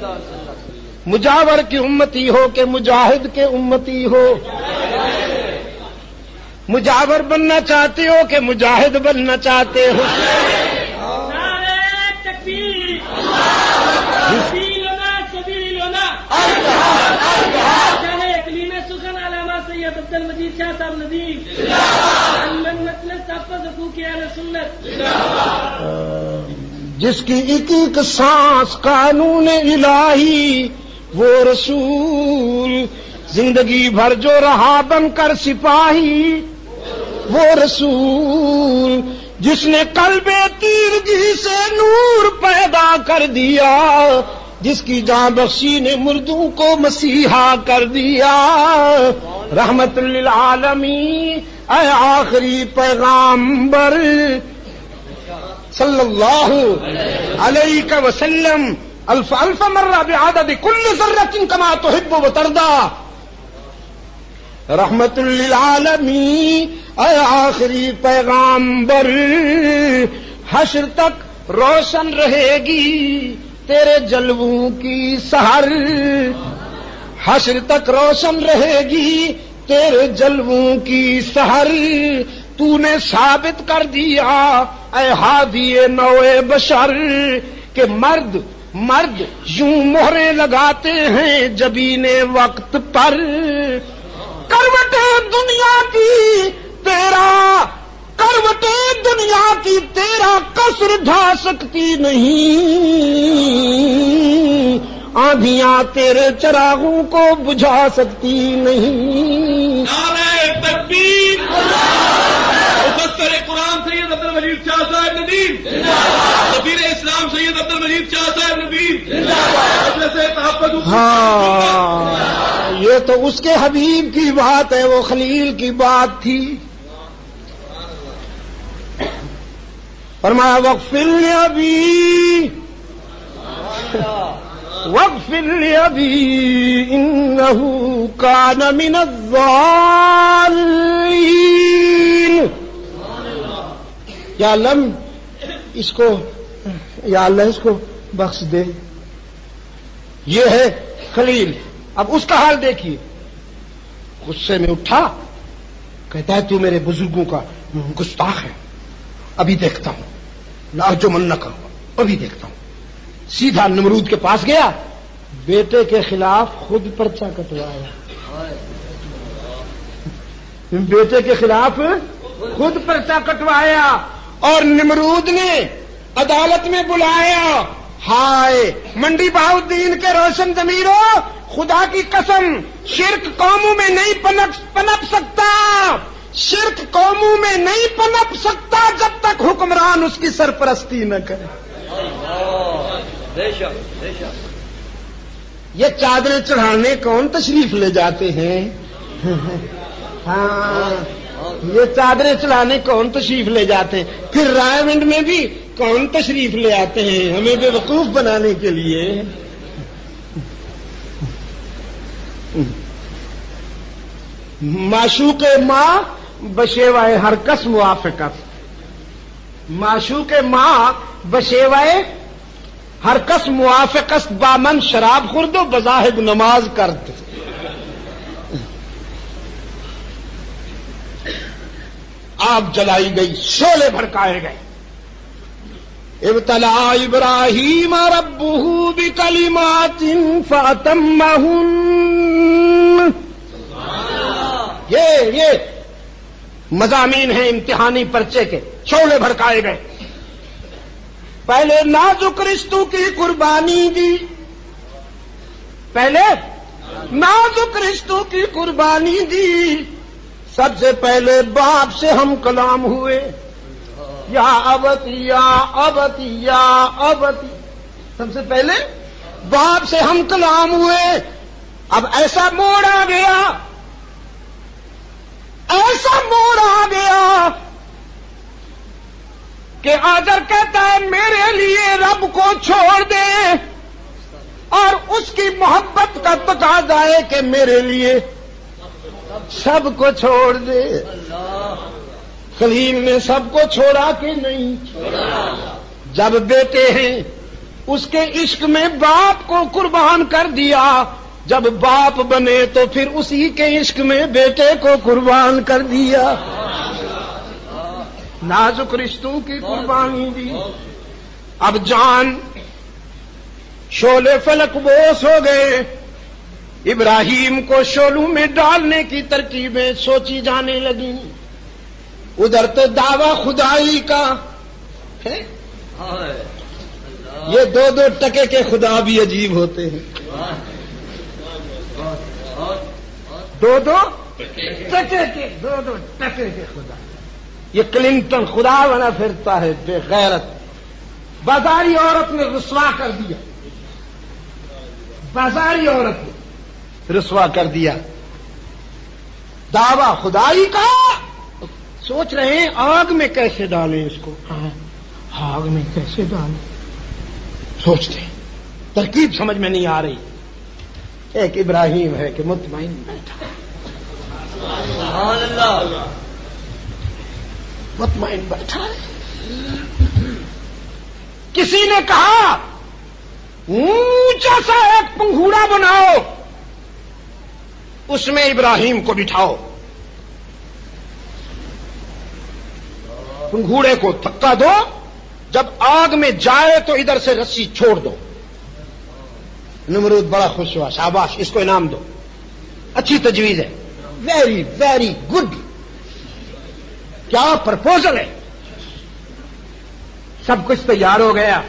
مجاور کی امتی ہو کہ مجاہد کے امتی ہو، مجاور بننا چاہتے ہو کہ مجاہد بننا چاہتے ہو؟ نعرہ تکبیر، سبیلنا سبیلنا، چاہے اقلیم سخن علامہ سید عبد المجید شاہ صاحب ندیم، منت صاحب حقوق اہل سنت، جس کی ایک ایک سانس قانون الہی وہ رسول، زندگی بھر جو رہا بن کر سپاہی وہ رسول، جس نے قلب تیرگی سے نور پیدا کر دیا، جس کی جاں بخشی نے مردوں کو مسیحا کر دیا، رحمت للعالمین اے آخری پیغامبر صلی اللہ علیہ وسلم، الف الف مرہ بعدد کل ذرۃ کما تحب وترضى، رحمت للعالمین اے آخری پیغامبر، حشر تک روشن رہے گی تیرے جلووں کی سحر، حشر تک روشن رہے گی تیرے جلووں کی سحر، تو نے ثابت کر دیا اے ہادی نوع بشر کہ مرد یوں مہرے لگاتے ہیں جبین وقت پر، کروٹیں دنیا کی تیرا، کروٹیں دنیا کی تیرا قصر ڈھا سکتی نہیں، آندھیاں تیرے چراغوں کو بجھا سکتی نہیں۔ نعرہ تکبیر، مفسر قرآن سید عبد المجید شاہ صاحب ندیم، سفیر اسلام سید عبد المجید شاہ صاحب ندیم، مجلس تحفظ۔ ہاں، یہ تو اس کے حبیب کی بات ہے، وہ خلیل کی بات تھی۔ فرمایا واغفر لأبی واغفر لأبی انہ کان من الضالین، یا اللہ اس کو، یا اللہ اس کو بخش دے۔ یہ ہے خلیل۔ اب اس کا حال دیکھیے، غصے میں اٹھا، کہتا ہے تو میرے بزرگوں کا گستاخ ہے، ابھی دیکھتا ہوں، لارجمنک، ابھی دیکھتا ہوں۔ سیدھا نمرود کے پاس گیا، بیٹے کے خلاف خود پرچہ کٹوایا، بیٹے کے خلاف خود پرچہ کٹوایا، اور نمرود نے عدالت میں بلایا، ہائے منڈی بہاؤدین کے روشن ضمیروں، خدا کی قسم شرک قوموں میں نہیں پنپ سکتا، شرک قوموں میں نہیں پنپ سکتا جب تک حکمران اس کی سرپرستی نہ کرے۔ یہ چادریں چڑھانے کون تشریف لے جاتے ہیں؟ ہاں، یہ چادریں چڑھانے کون تشریف لے جاتے ہیں؟ پھر رائے منڈ میں بھی کون تشریف لے آتے ہیں ہمیں بے وقوف بنانے کے لیے؟ معشوق ماں بشیوائے ہر کس موافقت، معشوق ماں بشیوائے ہر کس موافقت، بامن شراب خورد و بزاہد نماز کرد۔ آگ جلائی گئی، شعلے بھڑکائے گئے، ابتلا ابراہیم ربہ بکلمات فاتمہن. یہ مضامین ہیں امتحانی پرچے کے، شعلے بھڑکائے گئے. پہلے نازک رشتوں کی قربانی دی، پہلے نازک رشتوں کی قربانی دی. سب سے پہلے باپ سے ہم کلام ہوئے، یا ابتی یا ابتی یا ابتی. سب سے پہلے باپ سے ہم کلام ہوئے. اب ایسا موڑ آ گیا، ایسا موڑ آ گیا کہ آذر کہتا ہے میرے لیے رب کو چھوڑ دے، اور اس کی محبت کا تقاضا ہے کہ میرے لیے سب کو چھوڑ دے. خلیل نے سب کو چھوڑا کہ نہیں چھوڑا؟ جب بیٹے ہیں اس کے عشق میں باپ کو قربان کر دیا، جب باپ بنے تو پھر اسی کے عشق میں بیٹے کو قربان کر دیا. نازک رشتوں کی قربانی دی. اب جان شعلے فلک بوس ہو گئے. ابراہیم کو شعلوں میں ڈالنے کی ترکیبیں سوچی جانے لگی. ادھر تو دعویٰ خدائی کا ہے. یہ دو دو ٹکے کے خدا بھی عجیب ہوتے ہیں. دو دو ٹکے کے خدا. یہ کلنٹن خدا بنا پھرتا ہے بے غیرت. بازاری عورت نے رسوا کر دیا، بازاری عورت نے رسوا کر دیا. دعویٰ خدائی کا. سوچ رہے ہیں آگ میں کیسے ڈالیں اس کو. آگ میں کیسے ڈالیں سوچتے ہیں، ترکیب سمجھ میں نہیں آ رہی. ایک ابراہیم ہے کہ مطمئن بیٹھا، مطمئن بیٹھا ہے. کسی نے کہا اونچا سا ایک پنگھوڑا بناؤ، اس میں ابراہیم کو بٹھاؤ. پنگھوڑے کو دھکا دو، جب آگ میں جائے تو ادھر سے رسی چھوڑ دو. نمرود بڑا خوش ہوا، شاباش اس کو انعام دو، اچھی تجویز ہے، ویری ویری گڈ. کیا پرپوزل ہے. سب کچھ تیار ہو گیا.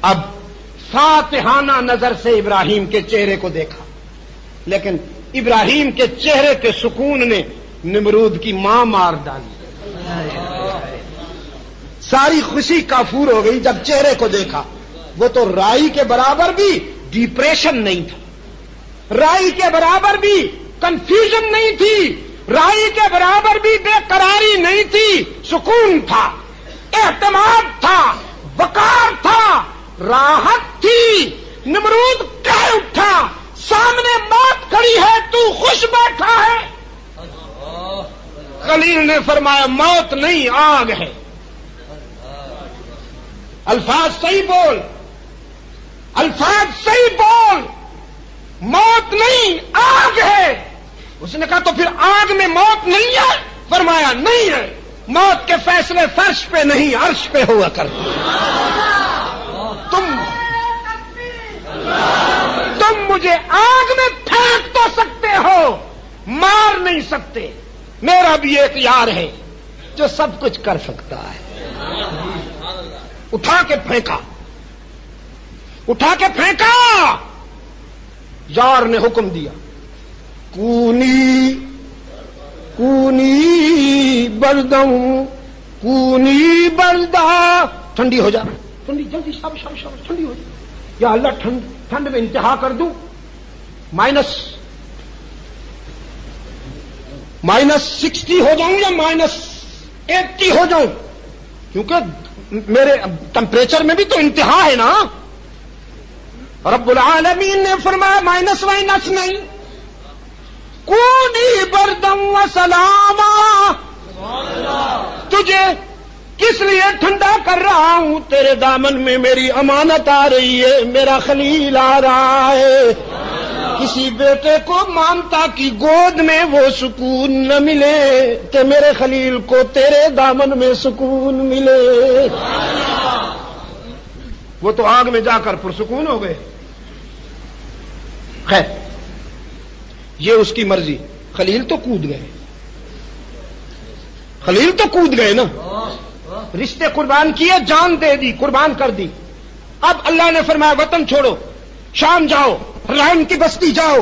اب فاتحانہ نظر سے ابراہیم کے چہرے کو دیکھا، لیکن ابراہیم کے چہرے کے سکون نے نمرود کی ماں مار ڈالی. ساری خوشی کافور ہو گئی جب چہرے کو دیکھا. وہ تو رائی کے برابر بھی ڈپریشن نہیں تھا، رائی کے برابر بھی کنفیوژن نہیں تھی، رائی کے برابر بھی بے قراری نہیں تھی. سکون تھا، اعتماد تھا، وقار تھا، راحت تھی. نمرود کہہ اٹھا سامنے موت کھڑی ہے تو خوش بیٹھا ہے. خلیل نے فرمایا موت نہیں آگ ہے. الفاظ صحیح بول، الفاظ صحیح بول. موت نہیں آگ ہے. اس نے کہا تو پھر آگ میں موت نہیں ہے؟ فرمایا نہیں ہے. موت کے فیصلے فرش پہ نہیں عرش پہ ہوا کرتے. تم مجھے آگ میں پھینک تو سکتے ہو، مار نہیں سکتے. میرا بھی ایک یار ہے جو سب کچھ کر سکتا ہے. اٹھا کے پھینکا، اٹھا کے پھینکا. یار نے حکم دیا کونی کونی بردوں کونی بردا. ٹھنڈی ہو جا، ٹھنڈی جلدی، شاباش شاباش شاباش، ٹھنڈی ہو جا. یا اللہ ٹھنڈ میں انتہا کر دوں. -60 ہو جاؤں یا -80 ہو جاؤں، کیونکہ میرے ٹمپریچر میں بھی تو انتہا ہے نا. رب العالمین نے فرمایا مائنس نہیں، کونی بردم و سلاما. تجھے کس لیے ٹھنڈا کر رہا ہوں؟ تیرے دامن میں میری امانت آ رہی ہے، میرا خلیل آ رہا ہے. کسی بیٹے کو مامتا کی گود میں وہ سکون نہ ملے کہ میرے خلیل کو تیرے دامن میں سکون ملے. وہ تو آگ میں جا کر پرسکون ہو گئے. خیر یہ اس کی مرضی. خلیل تو کود گئے, خلیل تو کود گئے نا, رشتے قربان کیے, جان دے دی, قربان کر دی. اب اللہ نے فرمایا وطن چھوڑو, شام جاؤ, رحم کی بستی جاؤ.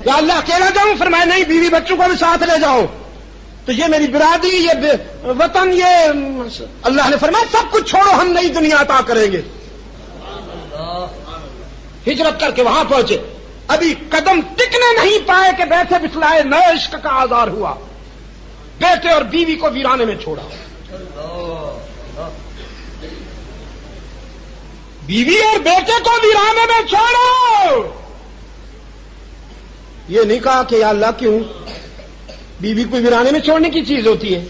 یا اللہ اکیلا جاؤں؟ فرمایا نہیں, بیوی بچوں کو بھی ساتھ لے جاؤ. تو یہ میری برادری, یہ وطن, یہ اللہ نے فرمایا سب کچھ چھوڑو, ہم نئی دنیا عطا کریں گے. ہجرت کر کے وہاں پہنچے. ابھی قدم ٹکنے نہیں پائے کہ بیٹھے بٹھلائے نئے عشق کا آزار ہوا. بیٹے اور بیوی کو ویرانے میں چھوڑا. بیوی اور بیٹے کو ویرانے میں چھوڑو. یہ نہیں کہا کہ یا اللہ کیوں, بیوی کو ویرانے میں چھوڑنے کی چیز ہوتی ہے.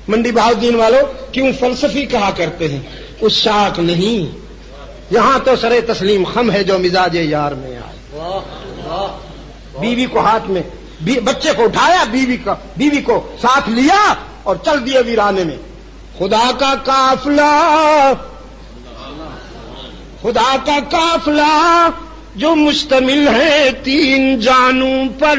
منڈی بہاؤدین والوں کیوں فلسفی کہا کرتے ہیں, اس شاک نہیں. یہاں تو سرے تسلیم خم ہے جو مزاج یار میں آئے. بیوی کو ہاتھ میں, بچے کو اٹھایا, بیوی کو ساتھ لیا اور چل دیے ویرانے میں. خدا کا قافلہ, خدا کا قافلہ جو مشتمل ہے 3 جانوں پر,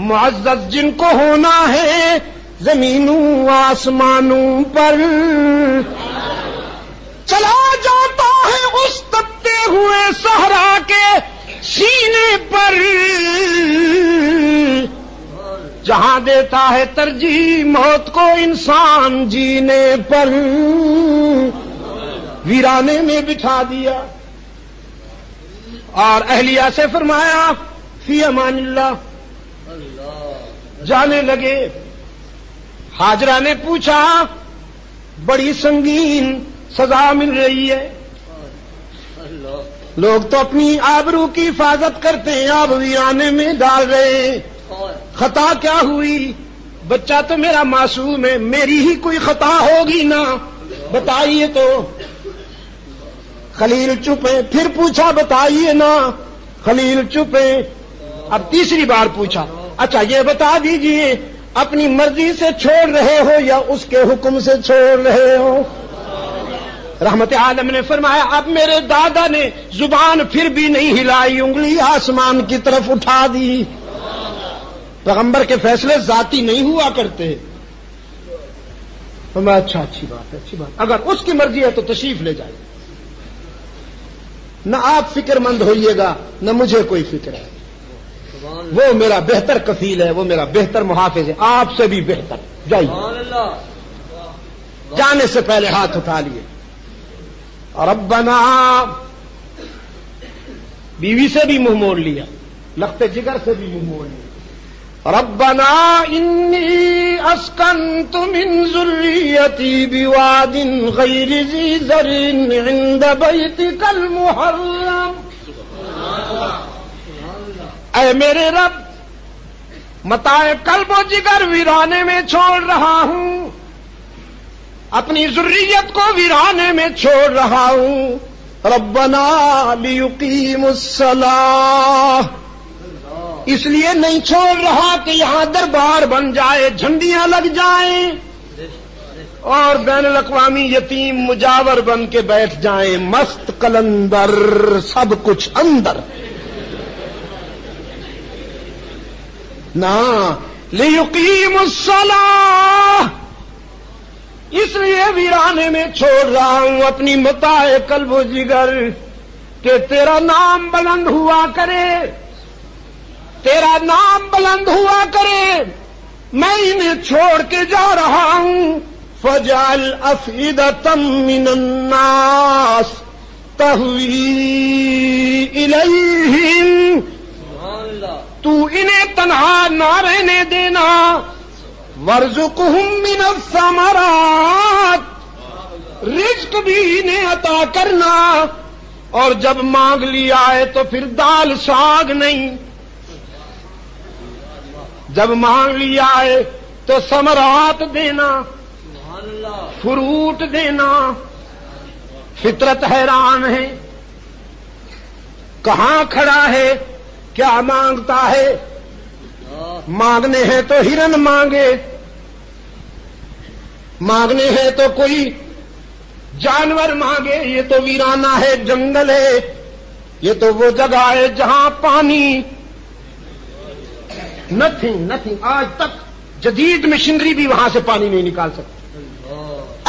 معزز جن کو ہونا ہے زمینوں آسمانوں پر, چلا جاتا ہے اس تپتے ہوئے صحرا کے سینے پر, جہاں دیتا ہے ترجیح موت کو انسان جینے پر. ویرانے میں بٹھا دیا اور اہلیہ سے فرمایا فی امان اللہ, جانے لگے. حاجرہ نے پوچھا بڑی سنگین سزا مل رہی ہے, لوگ تو اپنی آبرو کی حفاظت کرتے ہیں, آپ ویرانے میں ڈال رہے ہیں. خطا کیا ہوئی؟ بچہ تو میرا معصوم ہے, میری ہی کوئی خطا ہوگی نا, بتائیے تو. خلیل چپ ہے. پھر پوچھا بتائیے نا, خلیل چپ ہے. اب تیسری بار پوچھا اچھا یہ بتا دیجئے اپنی مرضی سے چھوڑ رہے ہو یا اس کے حکم سے چھوڑ رہے ہو؟ رحمت عالم نے فرمایا اب میرے دادا نے زبان پھر بھی نہیں ہلائی, انگلی آسمان کی طرف اٹھا دی. پیغمبر کے فیصلے ذاتی نہیں ہوا کرتے. فرمایا اچھا اچھی بات ہے, اچھی بات, اگر اس کی مرضی ہے تو تشریف لے جائیے. نہ آپ فکر مند ہوئیے گا نہ مجھے کوئی فکر ہے. وہ میرا بہتر کفیل ہے, وہ میرا بہتر محافظ ہے, آپ سے بھی بہتر. جائیے. جانے سے پہلے ہاتھ اٹھا لیے. ربنا, بیوی سے بھی منہ موڑ لیا, لختے جگر سے بھی منہ موڑ لیا. ربنا انی اسکنت من ذریتی بواد غیر ذی زرع عند بیتک المحرم. اے میرے رب, متاع قلب و جگر ویرانے میں چھوڑ رہا ہوں, اپنی ذریت کو ویرانے میں چھوڑ رہا ہوں. ربنا لیقیموا الصلاۃ, اس لیے نہیں چھوڑ رہا کہ یہاں دربار بن جائے, جھنڈیاں لگ جائیں اور بین الاقوامی یتیم مجاور بن کے بیٹھ جائیں, مست قلندر سب کچھ اندر. نہ لیقیموا الصلاۃ, اس لیے ویرانے میں چھوڑ رہا ہوں اپنی متاع قلب و جگر کہ تیرا نام بلند ہوا کرے, تیرا نام بلند ہوا کرے. میں انہیں چھوڑ کے جا رہا ہوں. فَجْعَلْ أَفْئِدَةً مِّنَ النَّاسِ تَهْوِي إِلَيْهِمْ, تو انہیں تنہا نہ رہنے دینا. وَارْزُقْهُم مِّنَ الثَّمَرَاتِ, رزق بھی انہیں عطا کرنا, اور جب مانگ لیا ہے تو پھر دال ساگ نہیں, جب مانگ لیا ہے تو ثمرات دینا, فروٹ دینا. فطرت حیران ہے، کہاں کھڑا ہے، کیا مانگتا ہے؟ مانگنے ہیں تو ہرن مانگے، مانگنے ہیں تو کوئی جانور مانگے، یہ تو ویرانہ ہے، جنگل ہے، یہ تو وہ جگہ ہے جہاں پانی نتھنگ آج تک جدید مشینری بھی وہاں سے پانی نہیں نکال سکتی۔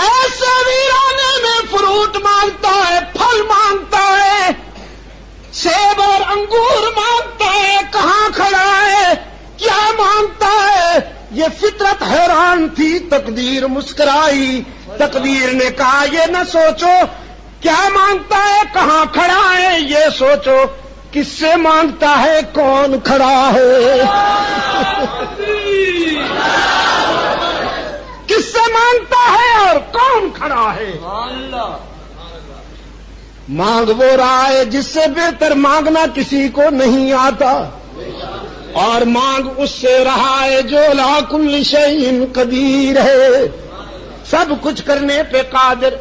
ایسے ویرانے میں فروٹ مانگتا ہے، پھل مانگتا ہے، سیب اور انگور مانگتا ہے، کہاں کھڑا ہے، کیا مانگتا ہے؟ یہ فطرت حیران تھی، تقدیر مسکرائی، تقدیر نے کہا یہ نہ سوچو کیا مانگتا ہے، کہاں کھڑا ہے، یہ سوچو کس سے مانگتا ہے، کون کھڑا ہے، کس سے مانگتا ہے اور کون کھڑا ہے۔ مانگ وہ رہا ہے جس سے بہتر مانگنا کسی کو نہیں آتا، اور مانگ اس سے رہا ہے جو لا کل شیء قدیر ہے، سب کچھ کرنے پہ قادر۔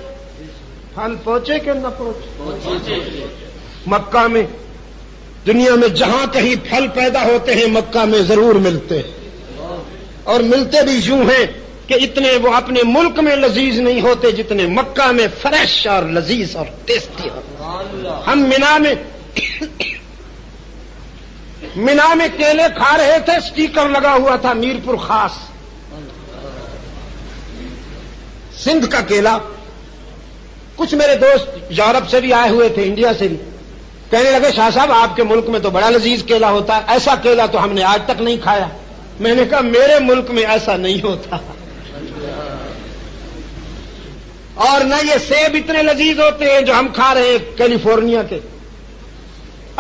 پھل پہنچے کہ نہ پہنچے؟ مکہ میں، دنیا میں جہاں کہیں پھل پیدا ہوتے ہیں مکہ میں ضرور ملتے ہیں، اور ملتے بھی یوں ہیں کہ اتنے وہ اپنے ملک میں لذیذ نہیں ہوتے جتنے مکہ میں فریش اور لذیذ اور ٹیسٹی ہوتے۔ ہم مینا میں کیلے کھا رہے تھے، سٹیکر لگا ہوا تھا میرپور خاص، سندھ کا کیلا۔ کچھ میرے دوست یورپ سے بھی آئے ہوئے تھے، انڈیا سے بھی، کہنے لگے شاہ صاحب آپ کے ملک میں تو بڑا لذیذ کیلا ہوتا ہے، ایسا کیلا تو ہم نے آج تک نہیں کھایا۔ میں نے کہا میرے ملک میں ایسا نہیں ہوتا، اور نہ یہ سیب اتنے لذیذ ہوتے ہیں جو ہم کھا رہے ہیں کیلیفورنیا کے۔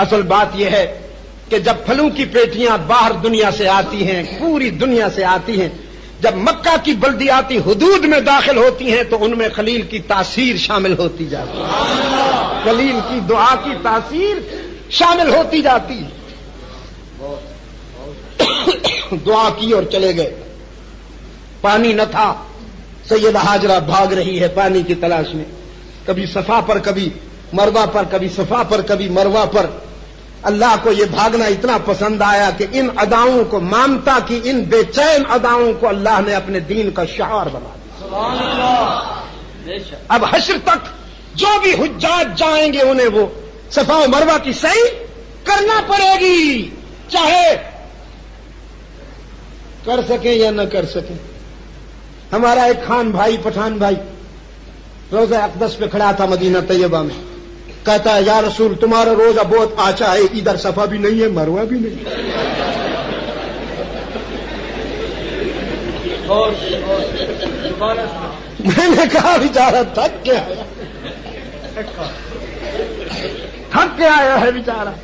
اصل بات یہ ہے کہ جب پھلوں کی پیٹیاں باہر دنیا سے آتی ہیں، پوری دنیا سے آتی ہیں، جب مکہ کی بلدیاتی حدود میں داخل ہوتی ہیں تو ان میں خلیل کی تاثیر شامل ہوتی جاتی ہے، خلیل کی دعا کی تاثیر شامل ہوتی جاتی ہے۔ دعا کی اور چلے گئے، پانی نہ تھا، سیدہ ہاجرہ بھاگ رہی ہے پانی کی تلاش میں، کبھی صفا پر، کبھی مروہ پر، کبھی صفا پر، کبھی مروہ پر۔ اللہ کو یہ بھاگنا اتنا پسند آیا کہ ان اداؤں کو، مامتا کی ان بے چین اداؤں کو اللہ نے اپنے دین کا شعار بنا دیا۔ اب حشر تک جو بھی حجاج جائیں گے انہیں وہ صفا و مروہ کی سعی کرنا پڑے گی، چاہے کر سکیں یا نہ کر سکیں۔ ہمارا ایک خان بھائی، پٹھان بھائی، روزہ اقدس پہ کھڑا تھا مدینہ طیبہ میں، کہتا ہے یا رسول تمہارا روزہ بہت آچا ہے، ادھر صفا بھی نہیں ہے مروہ بھی نہیں ہے۔ میں نے کہا بیچارہ تھک کے آیا، تھک کے آیا ہے بیچارہ،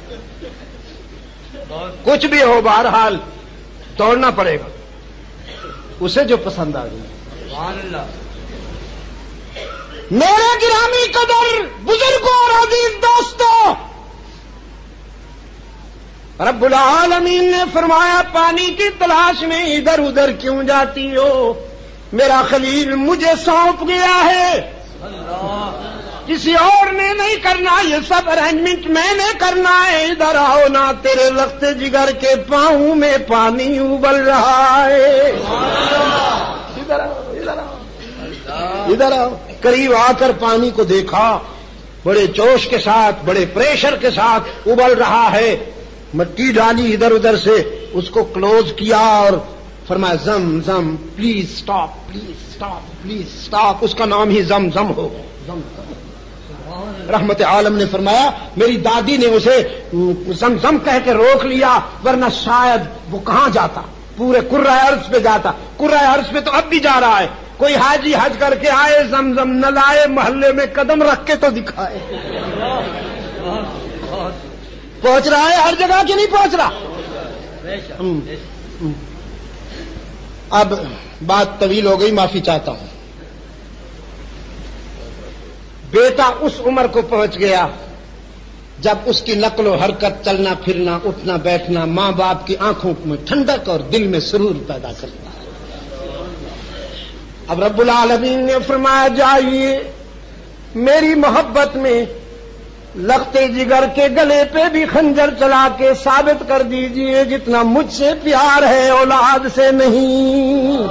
کچھ بھی ہو بہرحال دوڑنا پڑے گا، اسے جو پسند آ گئی۔ میرے گرامی قدر بزرگوں اور عزیز دوستوں، رب العالمین نے فرمایا پانی کی تلاش میں ادھر ادھر کیوں جاتی ہو، میرا خلیل مجھے سونپ گیا ہے، کسی اور نے نہیں کرنا، یہ سب ارینجمنٹ میں نے کرنا ہے، ادھر آؤ نا، تیرے لخت جگر کے پاؤں میں پانی ابل رہا ہے، ادھر آؤ، ادھر آؤ، ادھر آؤ۔ قریب آ کر پانی کو دیکھا، بڑے جوش کے ساتھ، بڑے پریشر کے ساتھ ابل رہا ہے، مٹی ڈالی ادھر ادھر سے، اس کو کلوز کیا اور فرمایا Zamzam please stop, please stop, please stop, اس کا نام ہی زم زم ہو گیا، زم زم۔ رحمت عالم نے فرمایا میری دادی نے اسے زم زم کہہ کے روک لیا، ورنہ شاید وہ کہاں جاتا، پورے کرۂ ارض پہ جاتا، کرۂ ارض پہ تو اب بھی جا رہا ہے، کوئی حاجی حج کر کے آئے زمزم نہ لائے، محلے میں قدم رکھ کے تو دکھائے، پہنچ رہا ہے ہر جگہ کہ نہیں پہنچ رہا؟ اب بات طویل ہو گئی، معافی چاہتا ہوں۔ بیٹا اس عمر کو پہنچ گیا جب اس کی نقل و حرکت، چلنا پھرنا، اٹھنا بیٹھنا ماں باپ کی آنکھوں میں ٹھنڈک اور دل میں سرور پیدا کرتا ہے۔ اب رب العالمین نے فرمایا جائیے میری محبت میں لختے جگر کے گلے پہ بھی خنجر چلا کے ثابت کر دیجئے جتنا مجھ سے پیار ہے اولاد سے نہیں.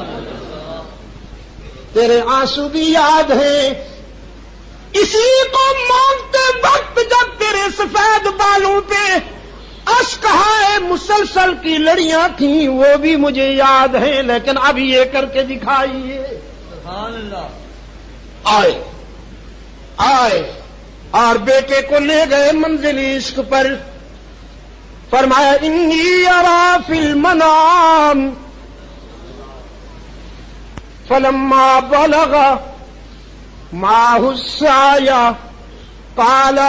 تیرے آنسو بھی یاد ہیں اسی کو مانگتے وقت جب تیرے سفید بالوں پہ اشکہائے مسلسل کی لڑیاں تھیں وہ بھی مجھے یاد ہیں. لیکن اب یہ کر کے دکھائیے. سبحان اللہ. آئے اور بیٹے کو لے گئے منزل عشق پر. فرمایا انی ارا فی المنام فلما بلغ معه السعی قال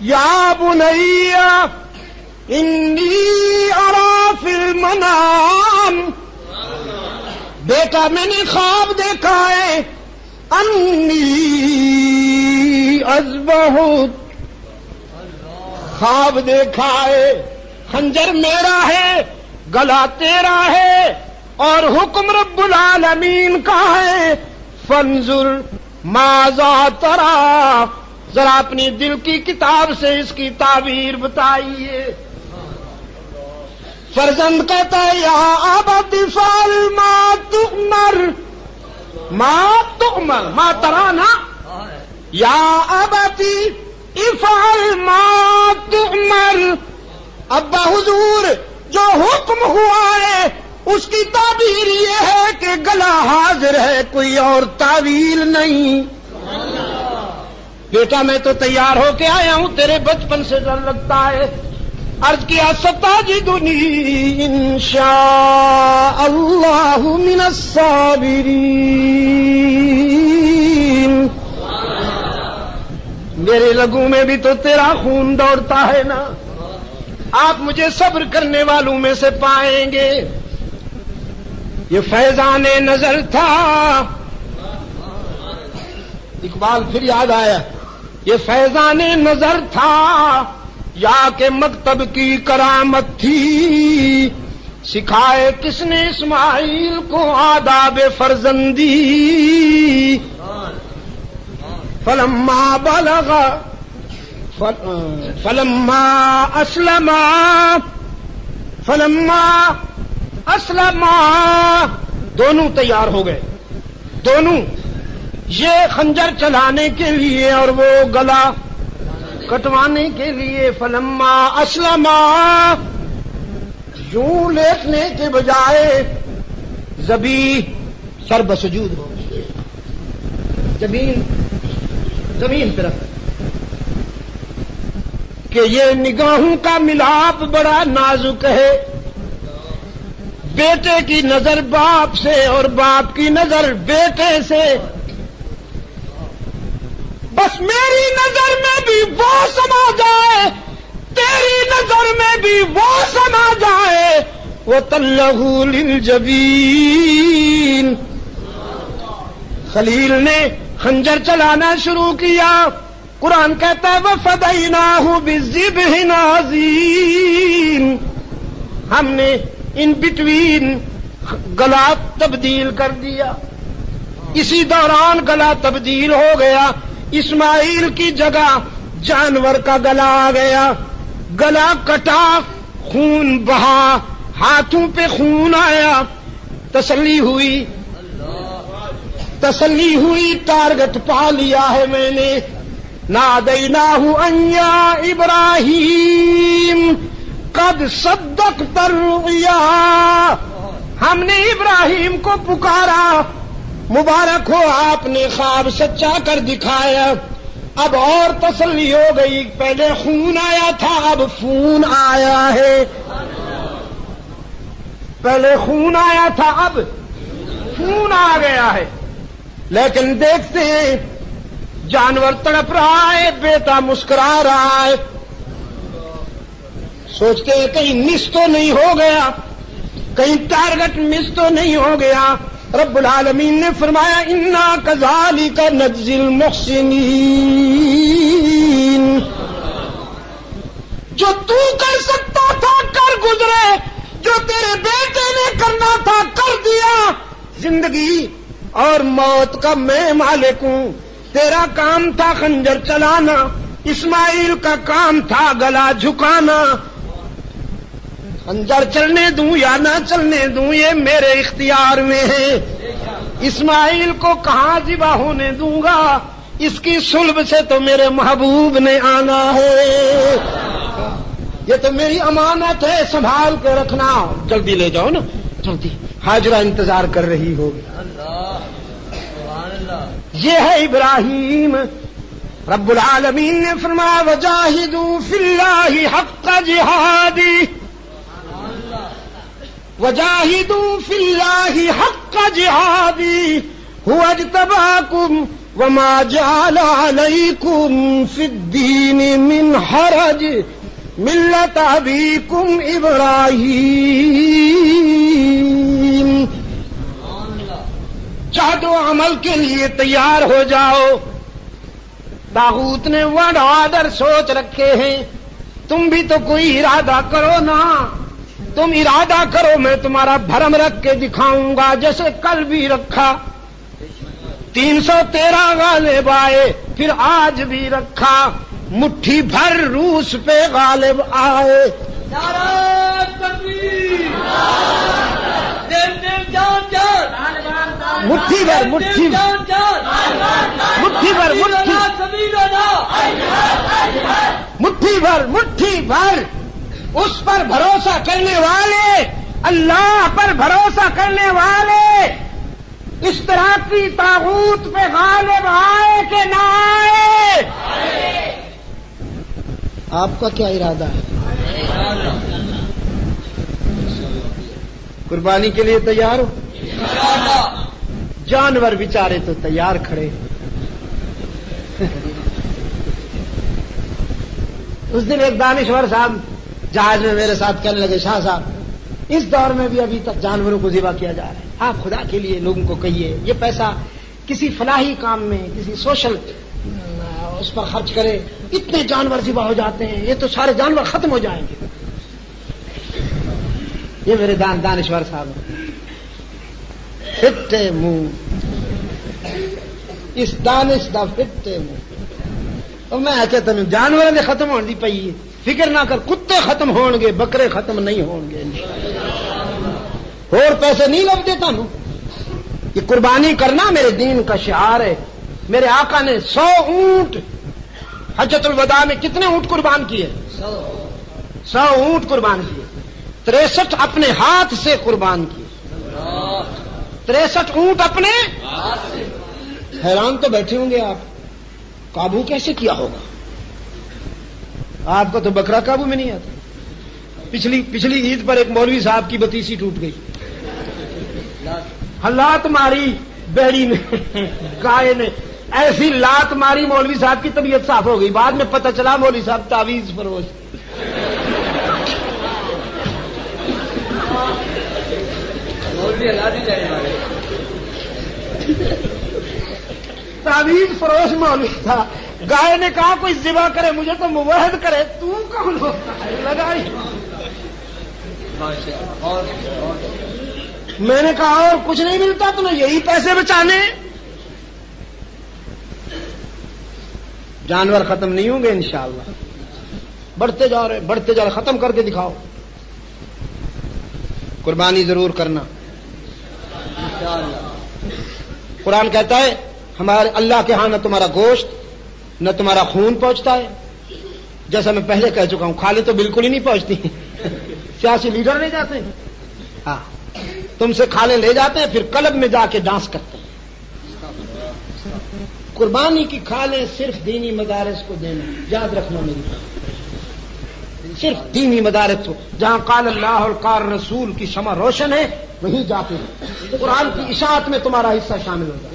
یا بنی انی ارا فی المنام. بیٹا میں نے خواب دیکھا ہے انی اذبحک. خواب دیکھا ہے خنجر میرا ہے گلا تیرا ہے اور حکم رب العالمین کا ہے. فانظر ماذا ترى. ذرا اپنی دل کی کتاب سے اس کی تعبیر بتائیے. فرزند کہتا ہے یا ابت افعل ما تؤمر. ما تؤمر ما ترى نا. یا ابتی افعل ما تؤمر. ابا حضور جو حکم ہوا ہے اس کی تعبیر یہ ہے کہ گلا حاضر ہے کوئی اور تعویل نہیں. بیٹا میں تو تیار ہو کے آیا ہوں تیرے بچپن سے ڈر لگتا ہے. عرض کیا ستجدنی انشاء اللہ من الصابرین. میرے رگوں میں بھی تو تیرا خون دوڑتا ہے نا. آپ مجھے صبر کرنے والوں میں سے پائیں گے. یہ فیضان نظر تھا. اقبال پھر یاد آیا یہ فیضان نظر تھا یا کہ مکتب کی کرامت تھی. سکھائے کس نے اسماعیل کو آداب فرزندی. فلما بلغ فلما اسلما دونوں تیار ہو گئے. دونوں یہ خنجر چلانے کے لیے اور وہ گلا کٹوانے کے لیے. فلما اسلما یوں لیٹنے کے بجائے زبی سر بسجود ہو گئے. زمین پہ رکھ کہ یہ نگاہوں کا ملاپ بڑا نازک ہے. بیٹے کی نظر باپ سے اور باپ کی نظر بیٹے سے. بس میری نظر میں بھی وہ سما جائے تیری نظر میں بھی وہ سما جائے. وَتَلَّهُ لِلْجَبِينِ. خلیل نے خنجر چلانا شروع کیا. قرآن کہتا ہے وَفَدَيْنَاهُ بِالذِّبْحِ عَظِيمٍ. ہم نے ان بٹوین گلا تبدیل کر دیا. اسی دوران گلا تبدیل ہو گیا. اسماعیل کی جگہ جانور کا گلا آ گیا. گلا کٹا خون بہا ہاتھوں پہ خون آیا. تسلی ہوئی ٹارگٹ پا لیا ہے میں نے. نادیناہ ان یا ابراہیم قد صدقت الرؤیا. ہم نے ابراہیم کو پکارا مبارک ہو آپ نے خواب سچا کر دکھایا. اب اور تسلی ہو گئی. پہلے خون آیا تھا اب فون آیا ہے. پہلے خون آیا تھا اب فون آ گیا ہے. لیکن دیکھتے ہیں جانور تڑپ رہا ہے بیٹا مسکرا رہا ہے. سوچتے ہیں کہیں مس تو نہیں ہو گیا کہیں ٹارگٹ مس تو نہیں ہو گیا. رب العالمین نے فرمایا انا کذالک نجزی المحسنین. جو تو کر سکتا تھا کر گزرے جو تیرے بیٹے نے کرنا تھا کر دیا. زندگی اور موت کا میں مالک ہوں. تیرا کام تھا خنجر چلانا، اسماعیل کا کام تھا گلا جھکانا۔ خنجر چلنے دوں یا نہ چلنے دوں یہ میرے اختیار میں ہے، اسماعیل کو کہاں ذبح ہونے دوں گا، اس کی صلب سے تو میرے محبوب نے آنا ہے، یہ تو میری امانت ہے، سنبھال کے رکھنا۔ جلدی لے جاؤ نا، جلدی، ہاجرہ انتظار کر رہی ہوگی۔ یہ ہے ابراہیم۔ رب العالمین نے فرمایا وجاہدوا فی اللہ حق جہادی، وجاہدوا فی اللہ حق جہادی هو اجتباکم وما جعل علیکم فی الدین من حرج ملت ابیکم ابراہیم۔ جہد و عمل کے لیے تیار ہو جاؤ۔ طاغوت نے ورڈ آرڈر سوچ رکھے ہیں، تم بھی تو کوئی ارادہ کرو نا، تم ارادہ کرو، میں تمہارا بھرم رکھ کے دکھاؤں گا، جیسے کل بھی رکھا۔ 313 غالب آئے، پھر آج بھی رکھا، مٹھی بھر روس پہ غالب آئے۔ نعرہ تکبیر، دل دل جان جان، مٹھی بھر، مٹھی جان جان، مٹھی بھر، مٹھی بھر، مٹھی بھر اس پر بھروسہ کرنے والے، اللہ پر بھروسہ کرنے والے اس طرح کی طاغوت پہ غالب آئے کہ نہ آئے؟ آپ کا کیا ارادہ ہے؟ قربانی کے لیے تیار ہو؟ جانور بیچارے تو تیار کھڑے۔ اس دن ایک دانشور صاحب جہاز میں میرے ساتھ کہنے لگے، شاہ صاحب اس دور میں بھی ابھی تک جانوروں کو ذبح کیا جا رہا ہے، آپ خدا کے لیے لوگوں کو کہیے یہ پیسہ کسی فلاحی کام میں، کسی سوشل اس پر خرچ کرے، اتنے جانور ذبح ہو جاتے ہیں، یہ تو سارے جانور ختم ہو جائیں گے۔ یہ میرے دانشور صاحب پھٹے منہ، اس دانش دا پھٹے منہ۔ اور میں کہتا ہوں جانور نے ختم ہونے دی پئی، فکر نہ کر، کتے ختم ہون گے، بکرے ختم نہیں ہون گے، اور پیسے نہیں لبتے تانوں۔ یہ قربانی کرنا میرے دین کا شعار ہے۔ میرے آقا نے 100 اونٹ حجۃ الوداع میں کتنے اونٹ قربان کیے؟ 100 اونٹ قربان کیے، 63 اپنے ہاتھ سے قربان کیے، 63 اونٹ اپنے۔ حیران تو بیٹھے ہوں گے آپ، قابو کیسے کیا ہوگا؟ آپ کو تو بکرا قابو میں نہیں آتا۔ پچھلی عید پر ایک مولوی صاحب کی بتیسی ٹوٹ گئی، لات ماری بیڑی نے، گائے نے ایسی لات ماری، مولوی صاحب کی طبیعت صاف ہو گئی۔ بعد میں پتہ چلا مولوی صاحب تعویذ فروش۔ تعویذ فروش مولوی تھا۔ گائے نے کہا کوئی ذبح کرے، مجھے تو موحد کرے، تو کون ہوتا ہے؟ لگائی۔ میں نے کہا اور کچھ نہیں ملتا تمہیں یہی پیسے بچانے؟ جانور ختم نہیں ہوں گے انشاءاللہ، بڑھتے جا رہے، بڑھتے جا رہے، ختم کر کے دکھاؤ۔ قربانی ضرور کرنا۔ قرآن کہتا ہے ہمارے اللہ کے ہاں نہ تمہارا گوشت نہ تمہارا خون پہنچتا ہے، جیسا میں پہلے کہہ چکا ہوں، کھالیں تو بالکل ہی نہیں پہنچتی، سیاسی لیڈر لے جاتے ہیں، ہاں تم سے کھالیں لے جاتے ہیں، پھر کلب میں جا کے ڈانس کرتے ہیں۔ قربانی کی کھالیں صرف دینی مدارس کو دینا، یاد رکھنا میری بات، صرف دینی مدارس کو، جہاں قال اللہ اور قال رسول کی شمع روشن ہے وہیں جاتے ہیں، قرآن کی اشاعت میں تمہارا حصہ شامل ہوگا،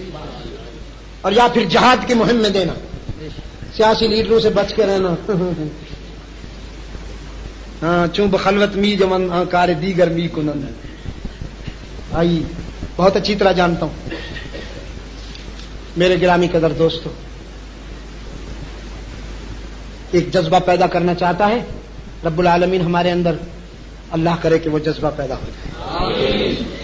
اور یا پھر جہاد کی مہم میں دینا، سیاسی لیڈروں سے بچ کے رہنا۔ ہاں چون بخلوت می جمن کار دیگر می کنن، آئی بہت اچھی طرح جانتا ہوں۔ میرے گرامی قدر دوستو، ایک جذبہ پیدا کرنا چاہتا ہے رب العالمین ہمارے اندر، اللہ کرے کہ وہ جذبہ پیدا ہو جائے۔